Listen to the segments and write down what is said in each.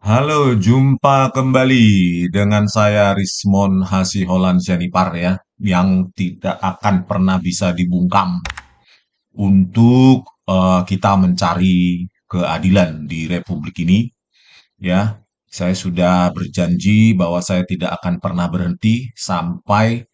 Halo, jumpa kembali dengan saya Rismon Hasiholan Sianipar ya, yang tidak akan pernah bisa dibungkam untuk kita mencari keadilan di Republik ini ya. Saya sudah berjanji bahwa saya tidak akan pernah berhenti sampai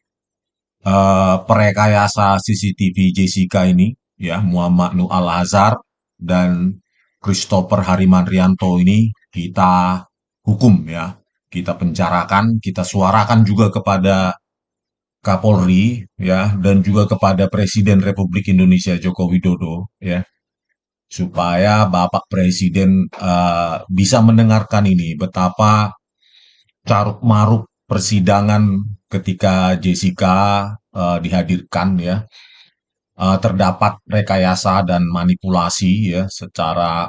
perekayasa CCTV Jessica ini ya, Muhammad Nur Al-Azhar dan Christopher Harimanrianto ini kita hukum ya, kita penjarakan, kita suarakan juga kepada Kapolri ya, dan juga kepada Presiden Republik Indonesia Joko Widodo ya, supaya Bapak Presiden bisa mendengarkan ini betapa caruk maruk persidangan ketika Jessica dihadirkan ya, terdapat rekayasa dan manipulasi ya secara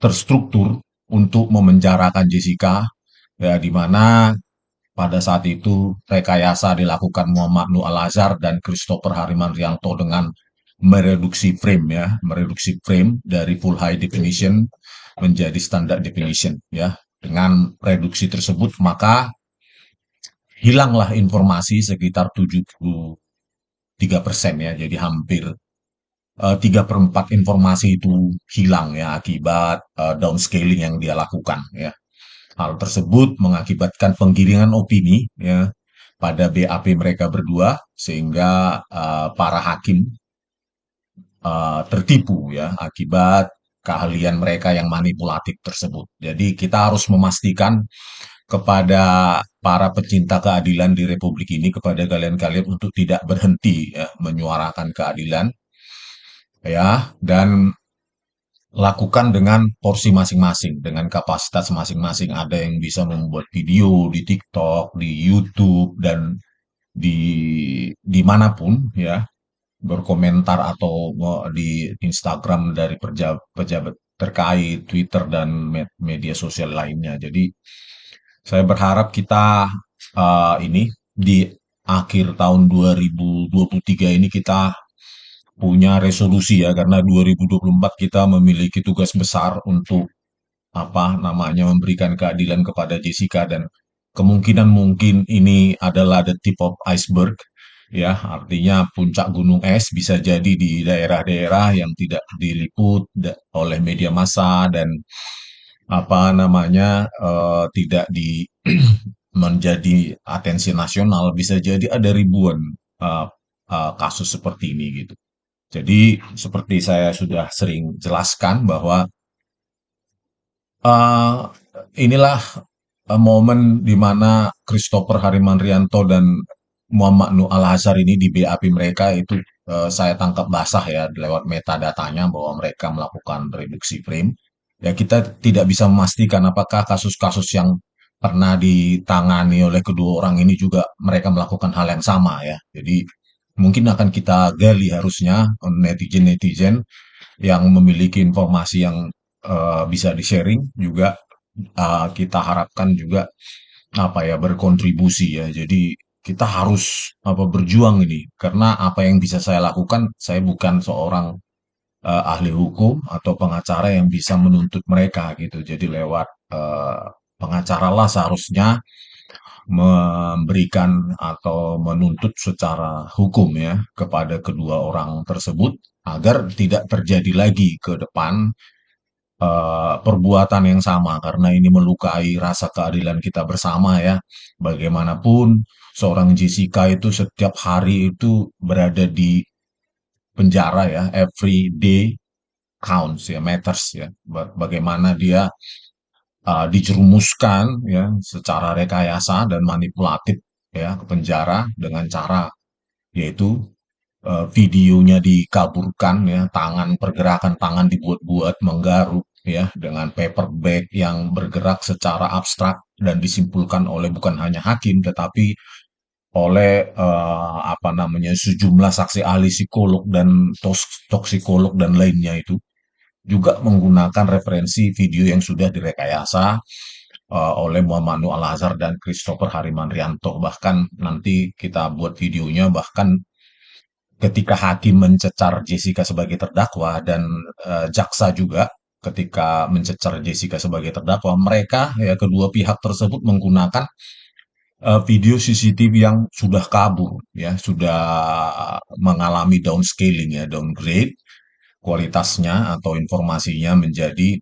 terstruktur untuk memenjarakan Jessica ya, di mana pada saat itu rekayasa dilakukan Muhammad Nur Al-Azhar dan Christopher Harimanrianto dengan mereduksi frame dari full high definition menjadi standard definition ya. Dengan reduksi tersebut maka hilanglah informasi sekitar 73% ya. Jadi hampir 3/4 informasi itu hilang ya akibat downscaling yang dia lakukan ya. Hal tersebut mengakibatkan penggiringan opini ya pada BAP mereka berdua sehingga para hakim tertipu ya akibat keahlian mereka yang manipulatif tersebut. Jadi kita harus memastikan kepada para pecinta keadilan di Republik ini, kepada kalian-kalian untuk tidak berhenti ya menyuarakan keadilan ya, dan lakukan dengan porsi masing-masing, dengan kapasitas masing-masing. Ada yang bisa membuat video di TikTok, di YouTube, dan di dimanapun ya, berkomentar atau di Instagram dari pejabat terkait, Twitter, dan media sosial lainnya. Jadi saya berharap kita ini di akhir tahun 2023 ini kita punya resolusi ya, karena 2024 kita memiliki tugas besar untuk apa namanya memberikan keadilan kepada Jessica, dan kemungkinan mungkin ini adalah the tip of iceberg ya, artinya puncak gunung es bisa jadi di daerah-daerah yang tidak diliput oleh media massa dan apa namanya tidak di menjadi atensi nasional, bisa jadi ada ribuan uh, kasus seperti ini gitu. Jadi seperti saya sudah sering jelaskan bahwa eh, inilah momen di mana Christopher Harimanrianto dan Muhammad Nur Al-Azhar ini di BAP mereka itu saya tangkap basah ya lewat metadatanya bahwa mereka melakukan reduksi frame. Ya kita tidak bisa memastikan apakah kasus-kasus yang pernah ditangani oleh kedua orang ini juga mereka melakukan hal yang sama ya. Jadi mungkin akan kita gali harusnya netizen-netizen yang memiliki informasi yang bisa di-sharing juga, kita harapkan juga apa ya berkontribusi ya. Jadi kita harus apa berjuang ini karena apa yang bisa saya lakukan, saya bukan seorang ahli hukum atau pengacara yang bisa menuntut mereka gitu. Jadi lewat pengacara lah seharusnya memberikan atau menuntut secara hukum ya kepada kedua orang tersebut agar tidak terjadi lagi ke depan perbuatan yang sama karena ini melukai rasa keadilan kita bersama ya. Bagaimanapun seorang Jessica itu setiap hari itu berada di penjara ya, every day counts ya, matters ya. Bagaimana dia dijerumuskan ya secara rekayasa dan manipulatif ya ke penjara dengan cara yaitu videonya dikaburkan ya, pergerakan tangan dibuat-buat menggaruk ya dengan paper bag yang bergerak secara abstrak dan disimpulkan oleh bukan hanya hakim tetapi oleh apa namanya sejumlah saksi ahli psikolog dan toksikolog dan lainnya itu juga menggunakan referensi video yang sudah direkayasa oleh Muhammad Nur Al-Azhar dan Christopher Harimanrianto. Bahkan nanti kita buat videonya, bahkan ketika hakim mencecar Jessica sebagai terdakwa dan jaksa juga, ketika mencecar Jessica sebagai terdakwa, mereka ya kedua pihak tersebut menggunakan video CCTV yang sudah kabur ya, sudah mengalami downscaling ya, downgrade kualitasnya atau informasinya menjadi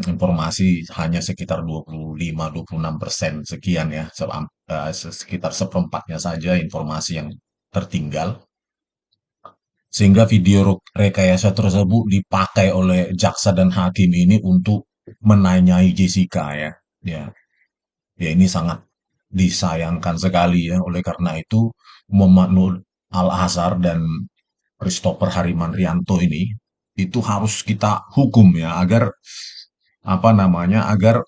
informasi hanya sekitar 25-26% sekian ya, sekitar seperempatnya saja informasi yang tertinggal, sehingga video rekayasa tersebut dipakai oleh jaksa dan hakim ini untuk menanyai Jessica ya. Ya, ya ini sangat disayangkan sekali ya. Oleh karena itu, Muhammad Nur Al-Azhar dan Christopher Harimanrianto ini itu harus kita hukum ya, agar apa namanya, agar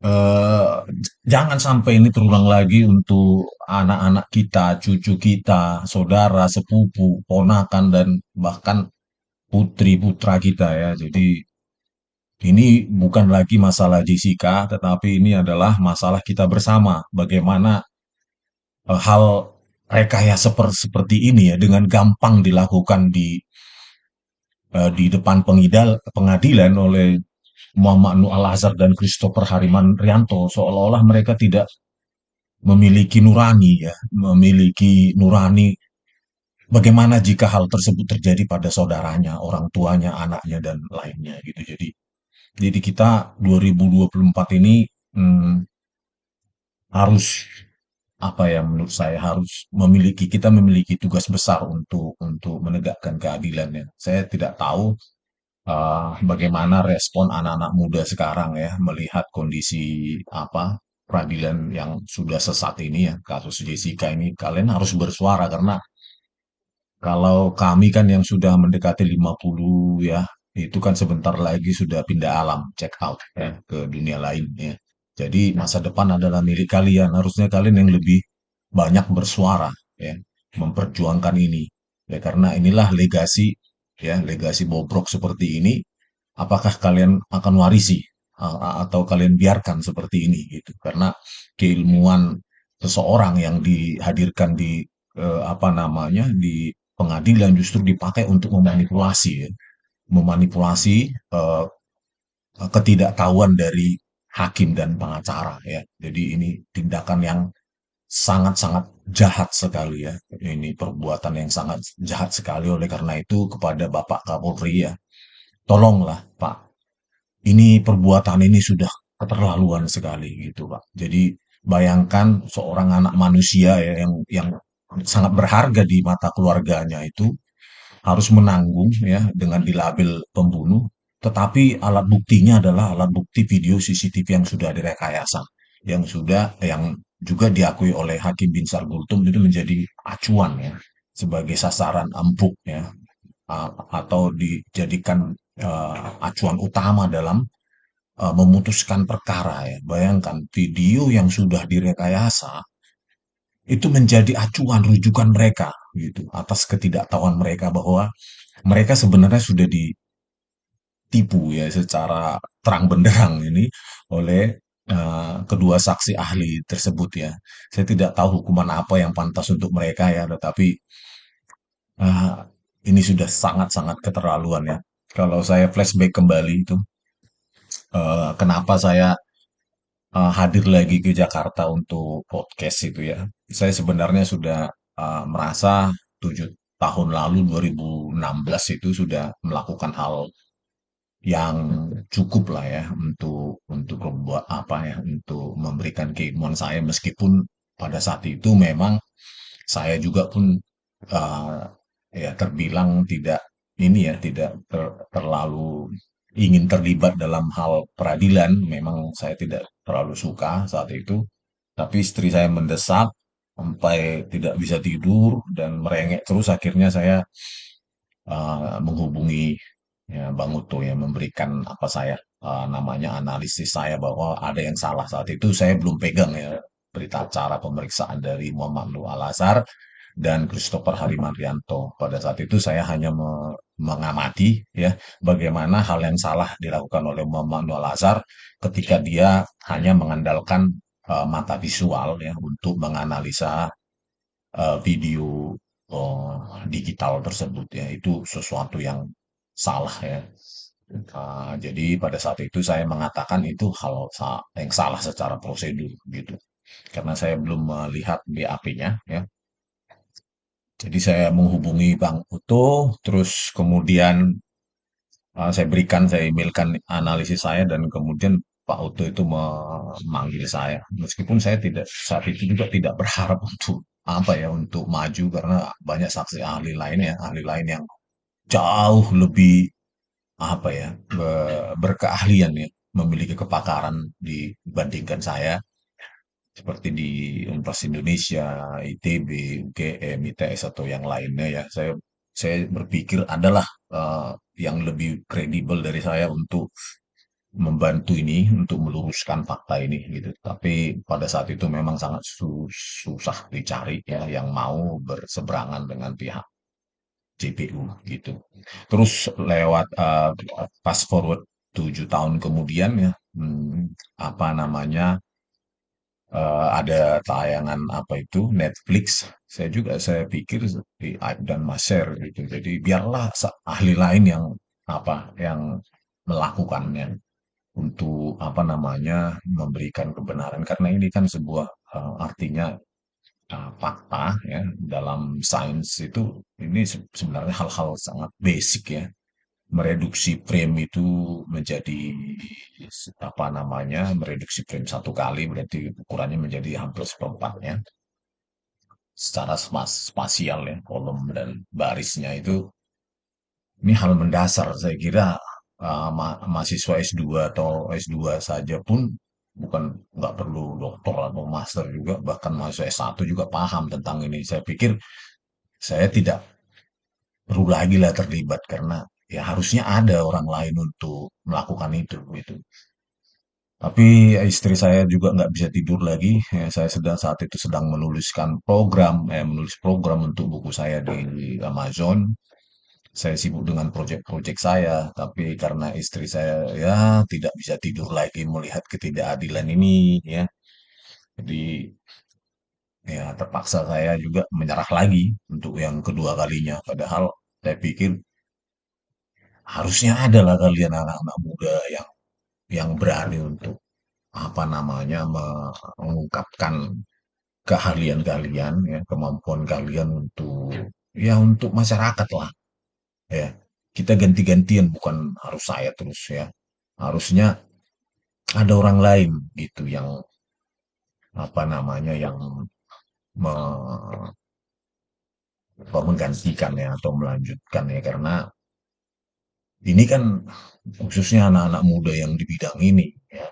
eh, jangan sampai ini terulang lagi untuk anak-anak kita, cucu kita, saudara, sepupu, ponakan, dan bahkan putri putra kita ya. Jadi ini bukan lagi masalah Jessica, tetapi ini adalah masalah kita bersama. Bagaimana hal rekayasa seperti ini ya dengan gampang dilakukan di depan pengadilan oleh Muhammad Nur Al-Azhar dan Christopher Harimanrianto, seolah-olah mereka tidak memiliki nurani ya, memiliki nurani bagaimana jika hal tersebut terjadi pada saudaranya, orang tuanya, anaknya, dan lainnya gitu. Jadi kita 2024 ini hmm, harus apa ya, menurut saya harus kita memiliki tugas besar untuk menegakkan keadilan ya. Saya tidak tahu bagaimana respon anak-anak muda sekarang ya melihat kondisi apa peradilan yang sudah sesat ini ya, kasus Jessica ini. Kalian harus bersuara karena kalau kami kan yang sudah mendekati 50 ya, itu kan sebentar lagi sudah pindah alam, check out ya, ke dunia lain ya. Jadi masa depan adalah milik kalian. Harusnya kalian yang lebih banyak bersuara ya, memperjuangkan ini. Ya karena inilah legasi ya, legasi bobrok seperti ini. Apakah kalian akan warisi atau kalian biarkan seperti ini gitu? Karena keilmuan seseorang yang dihadirkan di apa namanya di pengadilan justru dipakai untuk memanipulasi ya, memanipulasi ketidaktahuan dari hakim dan pengacara ya. Jadi ini tindakan yang sangat-sangat jahat sekali ya. Ini perbuatan yang sangat jahat sekali. Oleh karena itu kepada Bapak Kapolri ya, tolonglah Pak, ini perbuatan ini sudah keterlaluan sekali gitu Pak. Jadi bayangkan seorang anak manusia ya yang sangat berharga di mata keluarganya itu harus menanggung ya dengan dilabel pembunuh, tetapi alat buktinya adalah alat bukti video CCTV yang sudah direkayasa, yang juga diakui oleh Hakim Binsar Gultum itu menjadi acuan ya, sebagai sasaran empuk ya, atau dijadikan acuan utama dalam memutuskan perkara ya. Bayangkan video yang sudah direkayasa itu menjadi acuan rujukan mereka gitu atas ketidaktahuan mereka bahwa mereka sebenarnya sudah ditipu ya secara terang benderang ini oleh kedua saksi ahli tersebut ya. Saya tidak tahu hukuman apa yang pantas untuk mereka ya, tetapi eh, ini sudah sangat-sangat keterlaluan ya. Kalau saya flashback kembali itu, kenapa saya hadir lagi ke Jakarta untuk podcast itu ya. Saya sebenarnya sudah merasa 7 tahun lalu 2016 itu sudah melakukan hal yang cukup lah ya untuk membuat apa ya, untuk memberikan keilmuan saya, meskipun pada saat itu memang saya juga pun uh, ya terbilang tidak ini ya, tidak terlalu ingin terlibat dalam hal peradilan. Memang saya tidak terlalu suka saat itu, tapi istri saya mendesak sampai tidak bisa tidur dan merengek terus. Akhirnya saya menghubungi ya, Bang Uto ya, memberikan apa saya namanya analisis saya bahwa ada yang salah. Saat itu saya belum pegang ya berita acara pemeriksaan dari Muhammad Nur Al-Azhar dan Christopher Harimanrianto. Pada saat itu saya hanya mengamati ya bagaimana hal yang salah dilakukan oleh Muhammad Nur Al-Azhar ketika dia hanya mengandalkan mata visual ya untuk menganalisa video digital tersebut ya. Itu sesuatu yang salah ya. Jadi pada saat itu saya mengatakan itu hal yang salah secara prosedur gitu. Karena saya belum melihat BAP-nya ya. Jadi saya menghubungi Bang Uto, terus kemudian saya emailkan analisis saya dan kemudian Pak Uto itu memanggil saya. Meskipun saya tidak saat itu juga tidak berharap untuk apa ya untuk maju karena banyak saksi ahli lain ya, ahli lain yang jauh lebih apa ya berkeahlian ya, memiliki kepakaran dibandingkan saya seperti di Universitas Indonesia, ITB, UGM, ITS atau yang lainnya ya. Saya berpikir adalah yang lebih kredibel dari saya untuk membantu ini, untuk meluruskan fakta ini gitu. Tapi pada saat itu memang sangat susah dicari ya yang mau berseberangan dengan pihak JPU gitu. Terus lewat fast forward 7 tahun kemudian ya, apa namanya ada tayangan apa itu Netflix. Saya pikir di Aib dan Maser gitu. Jadi biarlah ahli lain yang apa yang melakukannya untuk apa namanya memberikan kebenaran karena ini kan sebuah artinya fakta ya dalam sains itu ini sebenarnya hal-hal sangat basic ya mereduksi frame itu menjadi apa namanya mereduksi frame satu kali berarti ukurannya menjadi hampir seperempatnya secara spasial ya kolom dan barisnya itu ini hal mendasar saya kira mahasiswa S2 atau S2 saja pun bukan nggak perlu doktor atau master juga bahkan mahasiswa S1 juga paham tentang ini saya pikir saya tidak perlu lagi lah terlibat karena ya harusnya ada orang lain untuk melakukan itu gitu. Tapi istri saya juga nggak bisa tidur lagi. Ya, saya sedang saat itu sedang menulis program untuk buku saya di Amazon. Saya sibuk dengan proyek-proyek saya, tapi karena istri saya ya tidak bisa tidur lagi melihat ketidakadilan ini, ya. Jadi ya terpaksa saya juga menyerah lagi untuk yang kedua kalinya. Padahal saya pikir harusnya ada lah kalian anak-anak muda yang berani untuk apa namanya mengungkapkan keahlian kalian ya kemampuan kalian untuk ya untuk masyarakat lah ya kita ganti-gantian bukan harus saya terus ya harusnya ada orang lain gitu yang apa namanya yang me- menggantikan ya atau melanjutkan ya karena ini kan khususnya anak-anak muda yang di bidang ini ya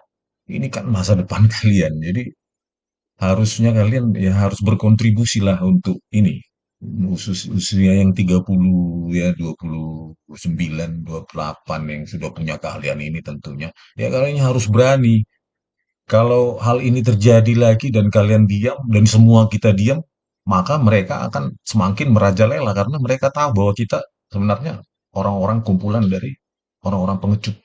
ini kan masa depan kalian jadi harusnya kalian ya harus berkontribusi lah untuk ini. Usia yang 30 ya 29, 28 yang sudah punya keahlian ini tentunya. Ya kalian harus berani. Kalau hal ini terjadi lagi dan kalian diam dan semua kita diam, maka mereka akan semakin merajalela karena mereka tahu bahwa kita sebenarnya orang-orang kumpulan dari orang-orang pengecut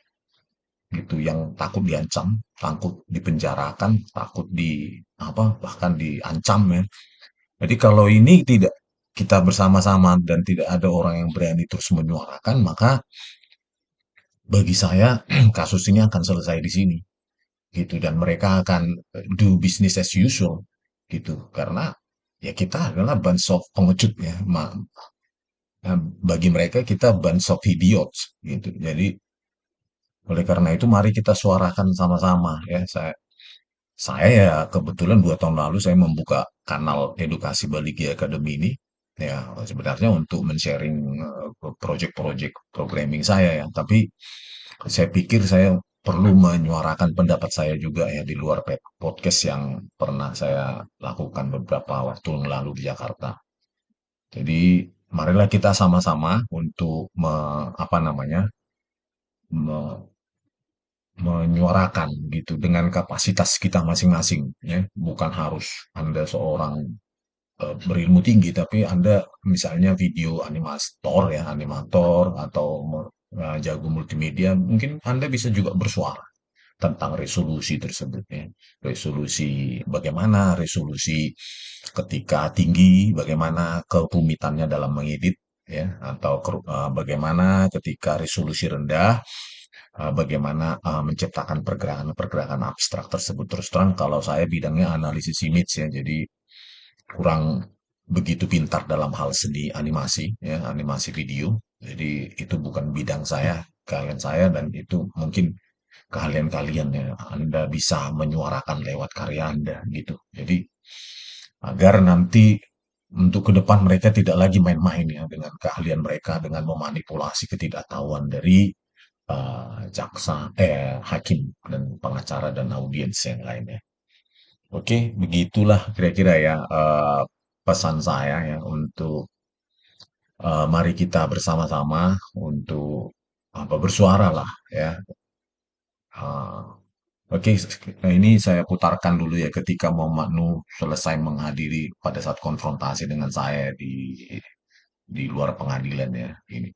gitu yang takut diancam, takut dipenjarakan, takut di apa bahkan diancam ya. Jadi kalau ini tidak kita bersama-sama dan tidak ada orang yang berani terus menyuarakan, maka bagi saya kasus ini akan selesai di sini gitu dan mereka akan do business as usual gitu karena ya kita adalah bunch of pengecut ya. Bagi mereka kita bunch of idiots gitu. Jadi oleh karena itu mari kita suarakan sama-sama ya. Saya ya kebetulan 2 tahun lalu saya membuka kanal edukasi Baligi Academy ini ya sebenarnya untuk men-sharing project-project programming saya ya. Tapi saya pikir saya perlu menyuarakan pendapat saya juga ya di luar podcast yang pernah saya lakukan beberapa waktu yang lalu di Jakarta. Jadi marilah kita sama-sama untuk apa namanya menyuarakan gitu dengan kapasitas kita masing-masing ya bukan harus Anda seorang berilmu tinggi tapi Anda misalnya video animator ya animator atau jago multimedia mungkin Anda bisa juga bersuara tentang resolusi tersebut ya resolusi bagaimana resolusi ketika tinggi bagaimana kerumitannya dalam mengedit ya atau bagaimana ketika resolusi rendah bagaimana menciptakan pergerakan-pergerakan abstrak tersebut. Terus terang kalau saya bidangnya analisis image ya, jadi kurang begitu pintar dalam hal seni animasi ya, animasi video. Jadi itu bukan bidang saya, keahlian saya, dan itu mungkin keahlian kalian ya. Anda bisa menyuarakan lewat karya Anda gitu. Jadi agar nanti untuk ke depan mereka tidak lagi main-main ya dengan keahlian mereka dengan memanipulasi ketidaktahuan dari hakim dan pengacara dan audiens yang lainnya. Oke, begitulah kira-kira ya pesan saya ya untuk mari kita bersama-sama untuk apa bersuara lah ya. Uh, Oke, nah ini saya putarkan dulu ya ketika Muhammad Nuh selesai menghadiri pada saat konfrontasi dengan saya di luar pengadilan ya. Ini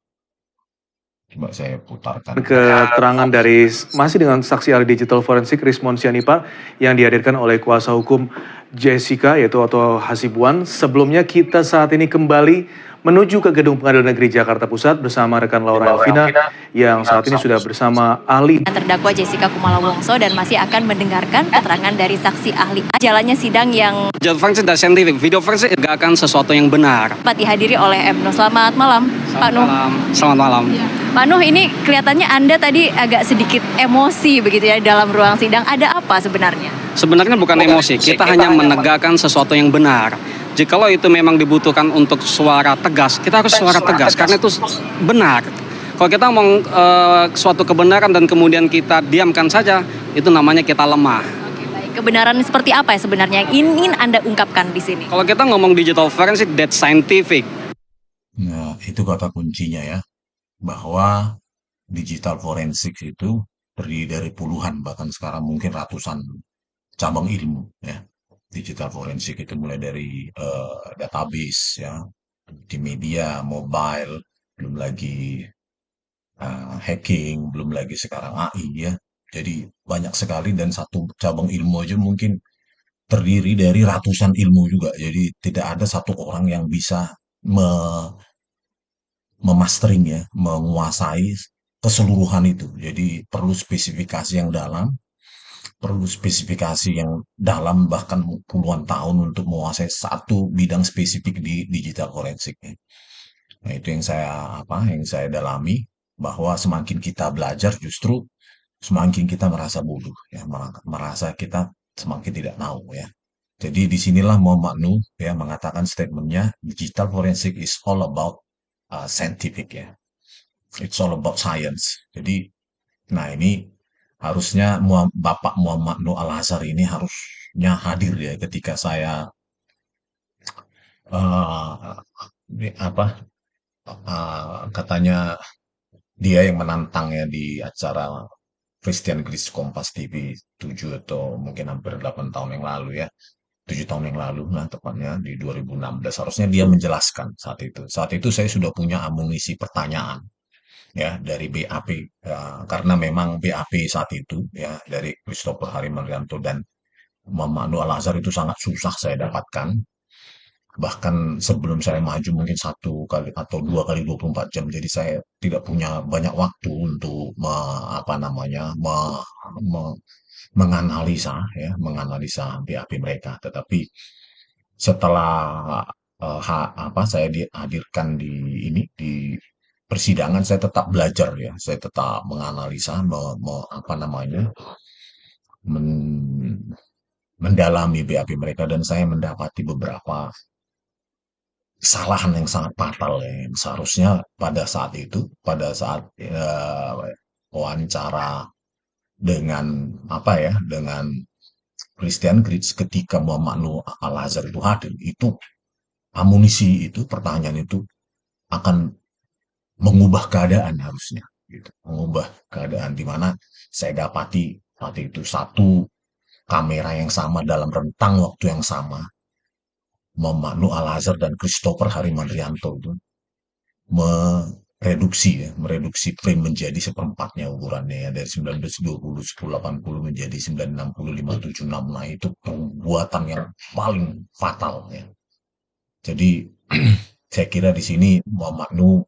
coba saya putarkan. Keterangan dari masih dengan saksi ahli digital forensik Rismon Sianipar yang dihadirkan oleh kuasa hukum Jessica yaitu Otto Hasibuan. Sebelumnya kita saat ini kembali menuju ke Gedung Pengadilan Negeri Jakarta Pusat bersama rekan Laura Elvina yang saat ini sudah bersama ahli terdakwa Jessica Kumala Wongso dan masih akan mendengarkan keterangan dari saksi ahli. Jalannya sidang yang forensik dan saintifik, video forensik menegakkan sesuatu yang benar. dapat dihadiri oleh M. Nuh. Selamat malam, Pak Nuh. Selamat malam. Pak Nuh, ini kelihatannya Anda tadi agak sedikit emosi begitu ya dalam ruang sidang. Ada apa sebenarnya? Sebenarnya bukan emosi, kita hanya menegakkan sesuatu yang benar. Jikalau itu memang dibutuhkan untuk suara tegas, kita harus suara tegas karena itu benar. Kalau kita ngomong suatu kebenaran dan kemudian kita diamkan saja, itu namanya kita lemah. Oke, baik. Kebenaran seperti apa ya sebenarnya yang ingin Anda ungkapkan di sini? Kalau kita ngomong digital forensik, that's scientific. Nah, itu kata kuncinya ya, bahwa digital forensik itu terdiri dari puluhan bahkan sekarang mungkin ratusan cabang ilmu ya. Digital forensik itu mulai dari database ya, di media, mobile, belum lagi hacking, belum lagi sekarang AI ya. Jadi banyak sekali dan satu cabang ilmu aja mungkin terdiri dari ratusan ilmu juga. Jadi tidak ada satu orang yang bisa memastering ya, menguasai keseluruhan itu. Jadi perlu spesifikasi yang dalam, perlu spesifikasi yang dalam bahkan puluhan tahun untuk menguasai satu bidang spesifik di digital forensik. Nah, itu yang saya dalami bahwa semakin kita belajar justru semakin kita merasa bodoh ya, merasa kita semakin tidak tahu ya. Jadi disinilah Muhammad Nuh ya mengatakan statementnya digital forensik is all about scientific ya. It's all about science. Jadi, nah ini harusnya Bapak Muhammad Nuh Al-Azhar ini harusnya hadir ya ketika saya uh, apa katanya dia yang menantang ya di acara Christian Gris Kompas TV 7 atau mungkin hampir 8 tahun yang lalu ya. 7 tahun yang lalu, nah tepatnya di 2016. Harusnya dia menjelaskan saat itu. Saat itu saya sudah punya amunisi pertanyaan ya dari BAP ya, karena memang BAP saat itu ya dari Christopher Harimanrianto dan Muhammad Nuh Al-Azhar itu sangat susah saya dapatkan. Bahkan sebelum saya maju mungkin 1 kali atau 2 kali 24 jam. Jadi saya tidak punya banyak waktu untuk apa namanya menganalisa ya, menganalisa BAP mereka. Tetapi setelah apa saya dihadirkan di ini di persidangan, saya tetap belajar ya, saya tetap menganalisa, apa namanya, mendalami BAP mereka dan saya mendapati beberapa kesalahan yang sangat fatal ya, yang seharusnya pada saat itu, pada saat wawancara dengan apa ya, dengan Christian Gritz ketika Muhammad Nuh Al-Azhar itu hadir, itu amunisi itu, pertanyaan itu akan mengubah keadaan harusnya, gitu. Mengubah keadaan di mana saya dapati saat itu satu kamera yang sama dalam rentang waktu yang sama, Muhammad Nuh Al-Azhar dan Christopher Harimanrianto itu mereduksi frame menjadi seperempatnya ukurannya ya dari 1920 1080 menjadi 960 576. Nah, itu perbuatan yang paling fatal ya. Jadi saya kira di sini Muhammad Nuh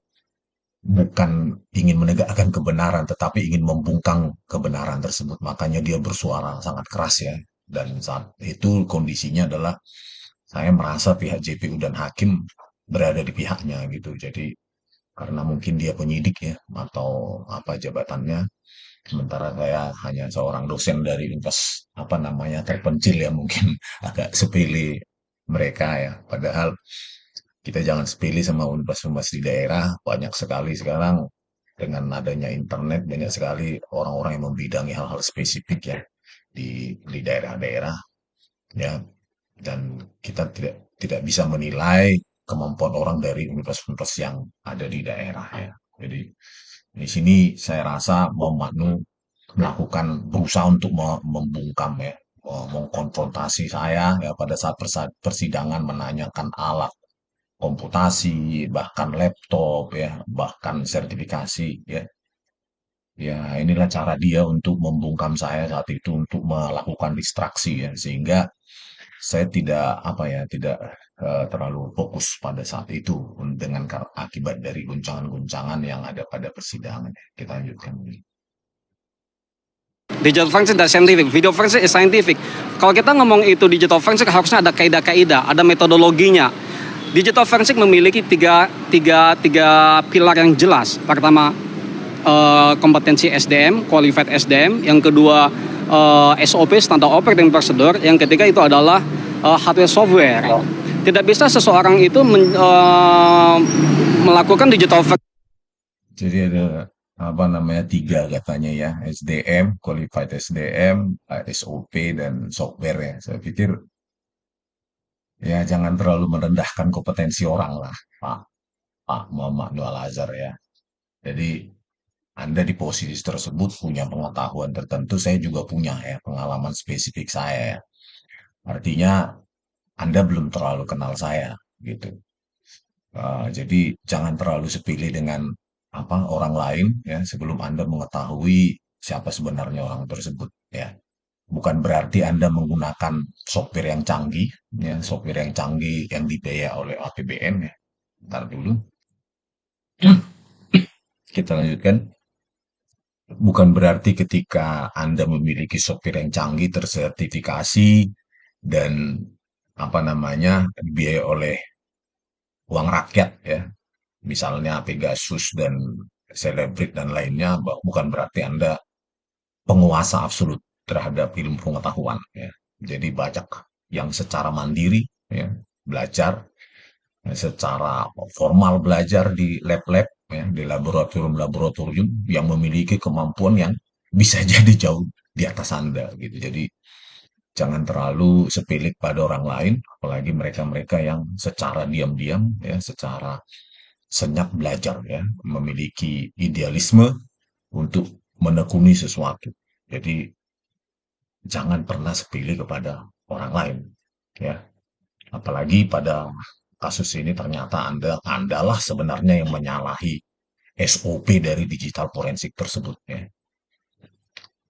bukan ingin menegakkan kebenaran, tetapi ingin membungkam kebenaran tersebut. Makanya dia bersuara sangat keras ya. Dan saat itu kondisinya adalah saya merasa pihak JPU dan hakim berada di pihaknya gitu. Jadi karena mungkin dia penyidik ya atau apa jabatannya, sementara saya hanya seorang dosen dari universitas apa namanya terpencil ya mungkin agak sepele mereka ya. Padahal kita jangan sepele sama universitas-universitas di daerah. Banyak sekali sekarang dengan adanya internet, banyak sekali orang-orang yang membidangi hal-hal spesifik ya di daerah-daerah ya. Dan kita tidak bisa menilai kemampuan orang dari universitas-universitas yang ada di daerah ya. Jadi di sini saya rasa Maknu melakukan berusaha untuk membungkam ya, mengkonfrontasi saya ya pada saat persidangan menanyakan alat komputasi, bahkan laptop ya, bahkan sertifikasi ya. Ya, inilah cara dia untuk membungkam saya saat itu untuk melakukan distraksi ya, sehingga saya tidak apa ya, tidak terlalu fokus pada saat itu dengan akibat dari guncangan-guncangan yang ada pada persidangan. Kita lanjutkan. Digital forensik dan scientific, video forensik is scientific. Kalau kita ngomong itu digital forensik harusnya ada kaidah-kaidah, ada metodologinya. Digital forensik memiliki tiga pilar yang jelas. Pertama, kompetensi SDM, qualified SDM. Yang kedua, SOP, standar operating procedure. Yang ketiga itu adalah hardware software. Tidak bisa seseorang itu melakukan digital forensik. Jadi ada apa namanya 3 katanya ya, SDM, qualified SDM, SOP dan software ya. Saya pikir ya jangan terlalu merendahkan kompetensi orang lah, Pak Muhammad Nur Al-Azhar ya. Jadi Anda di posisi tersebut punya pengetahuan tertentu, saya juga punya ya pengalaman spesifik saya ya. Artinya Anda belum terlalu kenal saya gitu. Jadi jangan terlalu sepilih dengan apa orang lain ya sebelum Anda mengetahui siapa sebenarnya orang tersebut ya. Bukan berarti Anda menggunakan software yang canggih ya, software yang canggih yang dibiayai oleh APBN ya. Ntar dulu kita lanjutkan. Bukan berarti ketika Anda memiliki software yang canggih tersertifikasi dan apa namanya dibiayai oleh uang rakyat ya, misalnya Pegasus dan Celebrit dan lainnya, bukan berarti Anda penguasa absolut terhadap ilmu pengetahuan ya. Jadi banyak yang secara mandiri ya, belajar secara formal belajar di lab-lab ya, di laboratorium-laboratorium yang memiliki kemampuan yang bisa jadi jauh di atas Anda gitu. Jadi jangan terlalu sepele pada orang lain, apalagi mereka-mereka yang secara diam-diam ya, secara senyap belajar ya, memiliki idealisme untuk menekuni sesuatu. Jadi jangan pernah sepele kepada orang lain ya. Apalagi pada kasus ini ternyata Andalah sebenarnya yang menyalahi SOP dari digital forensik tersebut ya.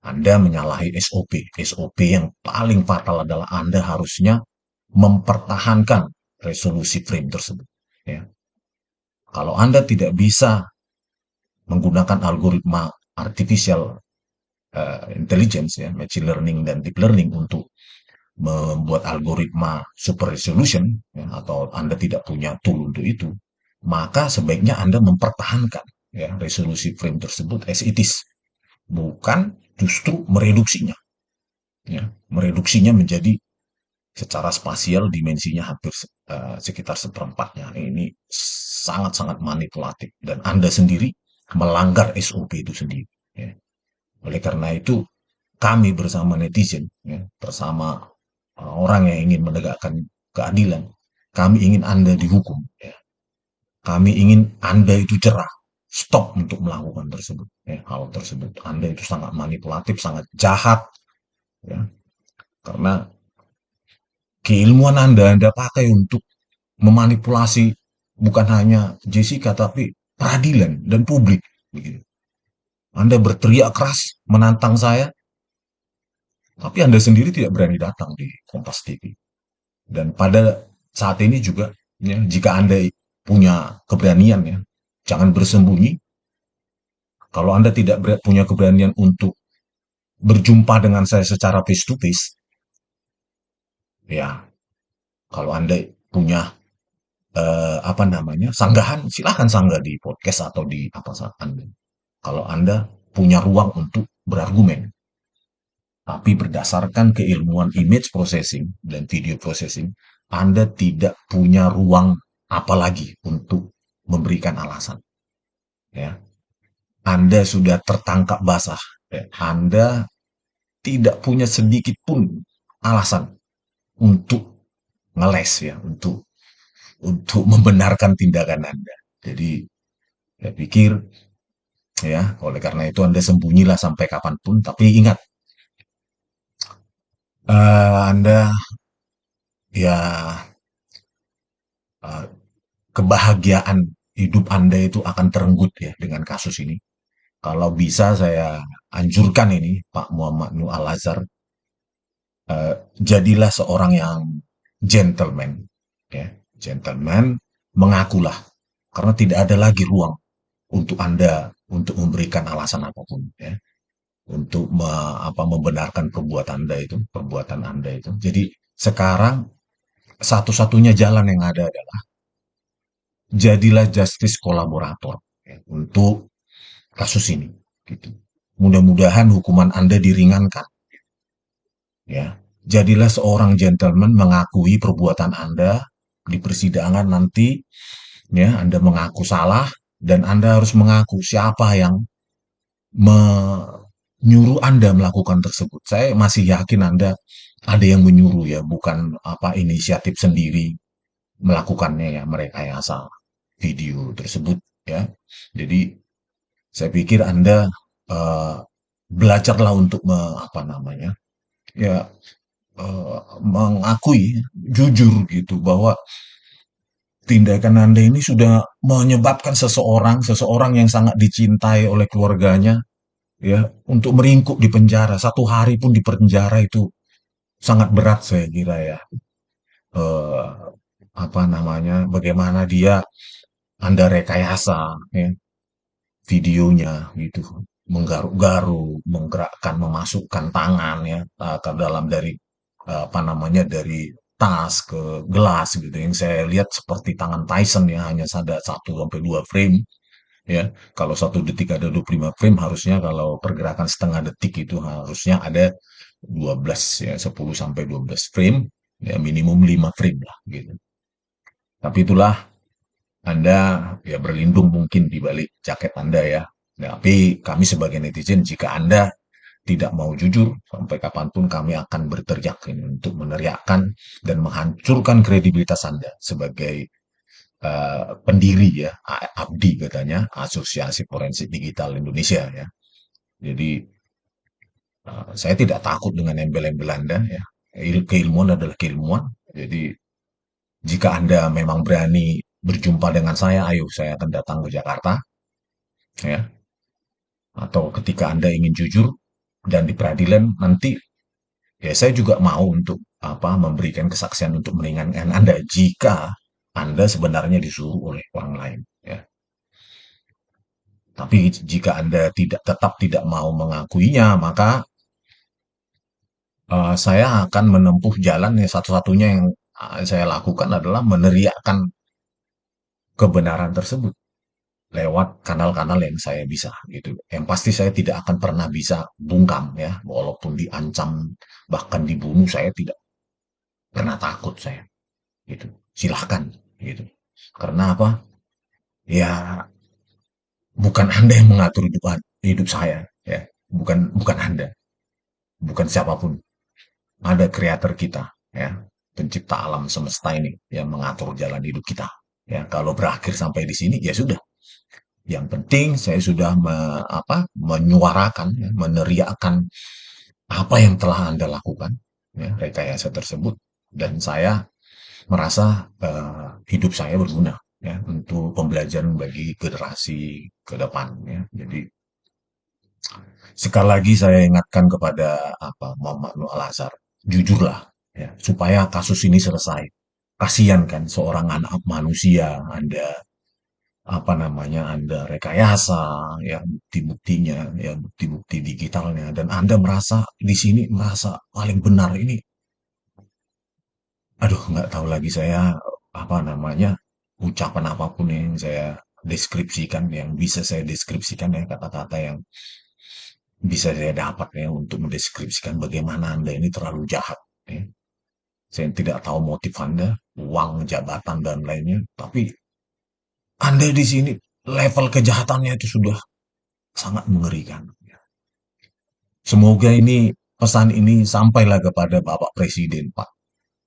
Anda menyalahi SOP. SOP yang paling fatal adalah Anda harusnya mempertahankan resolusi frame tersebut ya. Kalau Anda tidak bisa menggunakan algoritma artificial intelligence ya, machine learning dan deep learning untuk membuat algoritma super resolution ya, atau Anda tidak punya tool untuk itu, maka sebaiknya Anda mempertahankan ya resolusi frame tersebut as it is, bukan justru mereduksinya ya, mereduksinya menjadi secara spasial dimensinya hampir sekitar seperempatnya. Ini sangat-sangat manipulatif dan Anda sendiri melanggar SOP itu sendiri ya. Oleh karena itu kami bersama netizen ya, bersama orang yang ingin menegakkan keadilan, kami ingin Anda dihukum ya. Kami ingin Anda itu cerah, stop untuk melakukan tersebut ya, hal tersebut. Anda itu sangat manipulatif, sangat jahat ya. Karena keilmuan Anda pakai untuk memanipulasi bukan hanya Jessica tapi peradilan dan publik begitu. Anda berteriak keras menantang saya, tapi Anda sendiri tidak berani datang di Kompas TV. Dan pada saat ini juga, ya, jika Anda punya keberanian, ya, jangan bersembunyi, Kalau Anda tidak punya keberanian untuk berjumpa dengan saya secara face to face, ya kalau Anda punya apa namanya sanggahan, silahkan sanggah di podcast atau di apa saat Anda. Kalau Anda punya ruang untuk berargumen, tapi berdasarkan keilmuan image processing dan video processing, Anda tidak punya ruang apalagi untuk memberikan alasan. Ya, Anda sudah tertangkap basah. Ya. Anda tidak punya sedikit pun alasan untuk ngeles ya, untuk membenarkan tindakan Anda. Jadi saya pikir ya, oleh karena itu Anda sembunyilah sampai kapanpun. Tapi ingat, Anda ya eh, kebahagiaan hidup Anda itu akan terenggut ya dengan kasus ini. Kalau bisa saya anjurkan ini Pak Muhammad Nuh Al-Azhar, jadilah seorang yang gentleman, ya, gentleman, mengakulah, karena tidak ada lagi ruang untuk Anda untuk memberikan alasan apapun, ya, untuk membenarkan perbuatan Anda itu. Jadi sekarang satu-satunya jalan yang ada adalah jadilah justice kolaborator ya, untuk kasus ini. Gitu. Mudah-mudahan hukuman Anda diringankan. Ya, jadilah seorang gentleman mengakui perbuatan Anda di persidangan nanti. Ya, Anda mengaku salah dan Anda harus mengaku siapa yang menyuruh Anda melakukan tersebut. Saya masih yakin Anda ada yang menyuruh ya, bukan apa inisiatif sendiri melakukannya ya, merekayasa video tersebut ya. Jadi saya pikir Anda eh, belajarlah untuk apa namanya ya mengakui jujur gitu bahwa tindakan Anda ini sudah menyebabkan seseorang yang sangat dicintai oleh keluarganya ya untuk meringkuk di penjara 1 hari pun di penjara itu sangat berat saya kira ya. Eh, apa namanya bagaimana dia Anda rekayasa ya videonya gitu menggaruk-garuk menggerakkan memasukkan tangan ya ke dalam dari apa namanya dari tas ke gelas gitu yang saya lihat seperti tangan Tyson ya hanya ada 1 sampai 2 frame ya kalau 1 detik ada 25 frame harusnya kalau pergerakan setengah detik itu harusnya ada 12 ya 10 sampai 12 frame ya minimum 5 frame lah gitu tapi itulah anda ya berlindung mungkin di balik jaket Anda ya. Nah, tapi kami sebagai netizen, jika Anda tidak mau jujur, sampai kapanpun kami akan berteriak ini untuk meneriakkan dan menghancurkan kredibilitas Anda sebagai pendiri ya, AFDI katanya, Asosiasi Forensik Digital Indonesia ya. Jadi saya tidak takut dengan embel-embel Anda ya. Keilmuan adalah keilmuan. Jadi jika Anda memang berani berjumpa dengan saya, ayo saya akan datang ke Jakarta, ya. Atau ketika Anda ingin jujur dan di peradilan nanti, ya saya juga mau untuk apa memberikan kesaksian untuk meringankan Anda jika Anda sebenarnya disuruh oleh orang lain, ya. Tapi jika Anda tetap tidak mau mengakuinya, maka saya akan menempuh jalan yang satu-satunya yang saya lakukan adalah meneriakkan kebenaran tersebut lewat kanal-kanal yang saya bisa gitu. Yang pasti saya tidak akan pernah bisa bungkam ya, walaupun diancam bahkan dibunuh saya tidak pernah takut saya gitu. Silahkan gitu. Karena apa? Ya bukan Anda yang mengatur hidup saya ya, bukan Anda, bukan siapapun. Ada kreator kita ya, pencipta alam semesta ini yang mengatur jalan hidup kita. Ya, kalau berakhir sampai di sini ya sudah. Yang penting saya sudah menyuarakan, ya, meneriakkan apa yang telah Anda lakukan, ya, rekayasa tersebut, dan saya merasa hidup saya berguna, ya, untuk pembelajaran bagi generasi ke depan. Ya. Jadi sekali lagi saya ingatkan kepada Muhammad Nuh Al-Azhar, jujurlah, ya, supaya kasus ini selesai. Kasihan kan seorang anak manusia Anda apa namanya, Anda rekayasa, ya bukti-buktinya, ya bukti-bukti digitalnya, dan Anda merasa di sini merasa paling benar ini. Aduh, nggak tahu lagi saya apa namanya, ucapan apapun yang saya deskripsikan, yang bisa saya deskripsikan, ya kata-kata yang bisa saya dapat ya untuk mendeskripsikan bagaimana Anda ini terlalu jahat. Ya. Saya tidak tahu motif Anda, uang, jabatan, dan lainnya, tapi Anda di sini level kejahatannya itu sudah sangat mengerikan. Semoga ini pesan ini sampailah kepada Bapak Presiden, Pak.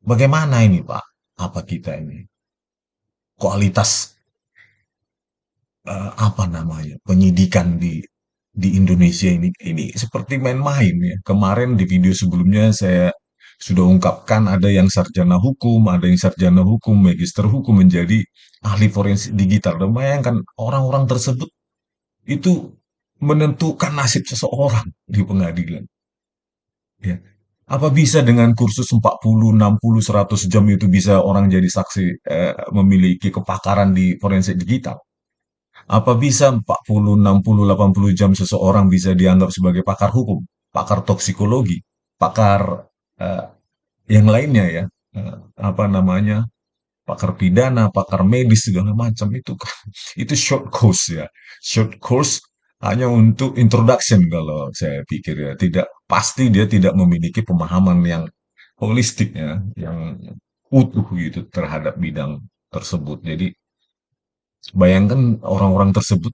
Bagaimana ini, Pak? Apa kita ini kualitas apa namanya penyidikan di Indonesia ini seperti main-main ya. Kemarin di video sebelumnya saya sudah ungkapkan ada yang sarjana hukum, ada yang sarjana hukum, magister hukum menjadi ahli forensik digital. Dan bayangkan orang-orang tersebut itu menentukan nasib seseorang di pengadilan. Ya. Apa bisa dengan kursus 40, 60, 100 jam itu bisa orang jadi saksi memiliki kepakaran di forensik digital? Apa bisa 40, 60, 80 jam seseorang bisa dianggap sebagai pakar hukum, pakar toksikologi, pakar eh, yang lainnya ya, apa namanya, pakar pidana, pakar medis segala macam itu kan itu short course ya, short course hanya untuk introduction kalau saya pikir ya, tidak pasti dia tidak memiliki pemahaman yang holistik ya, yang utuh gitu terhadap bidang tersebut. Jadi bayangkan orang-orang tersebut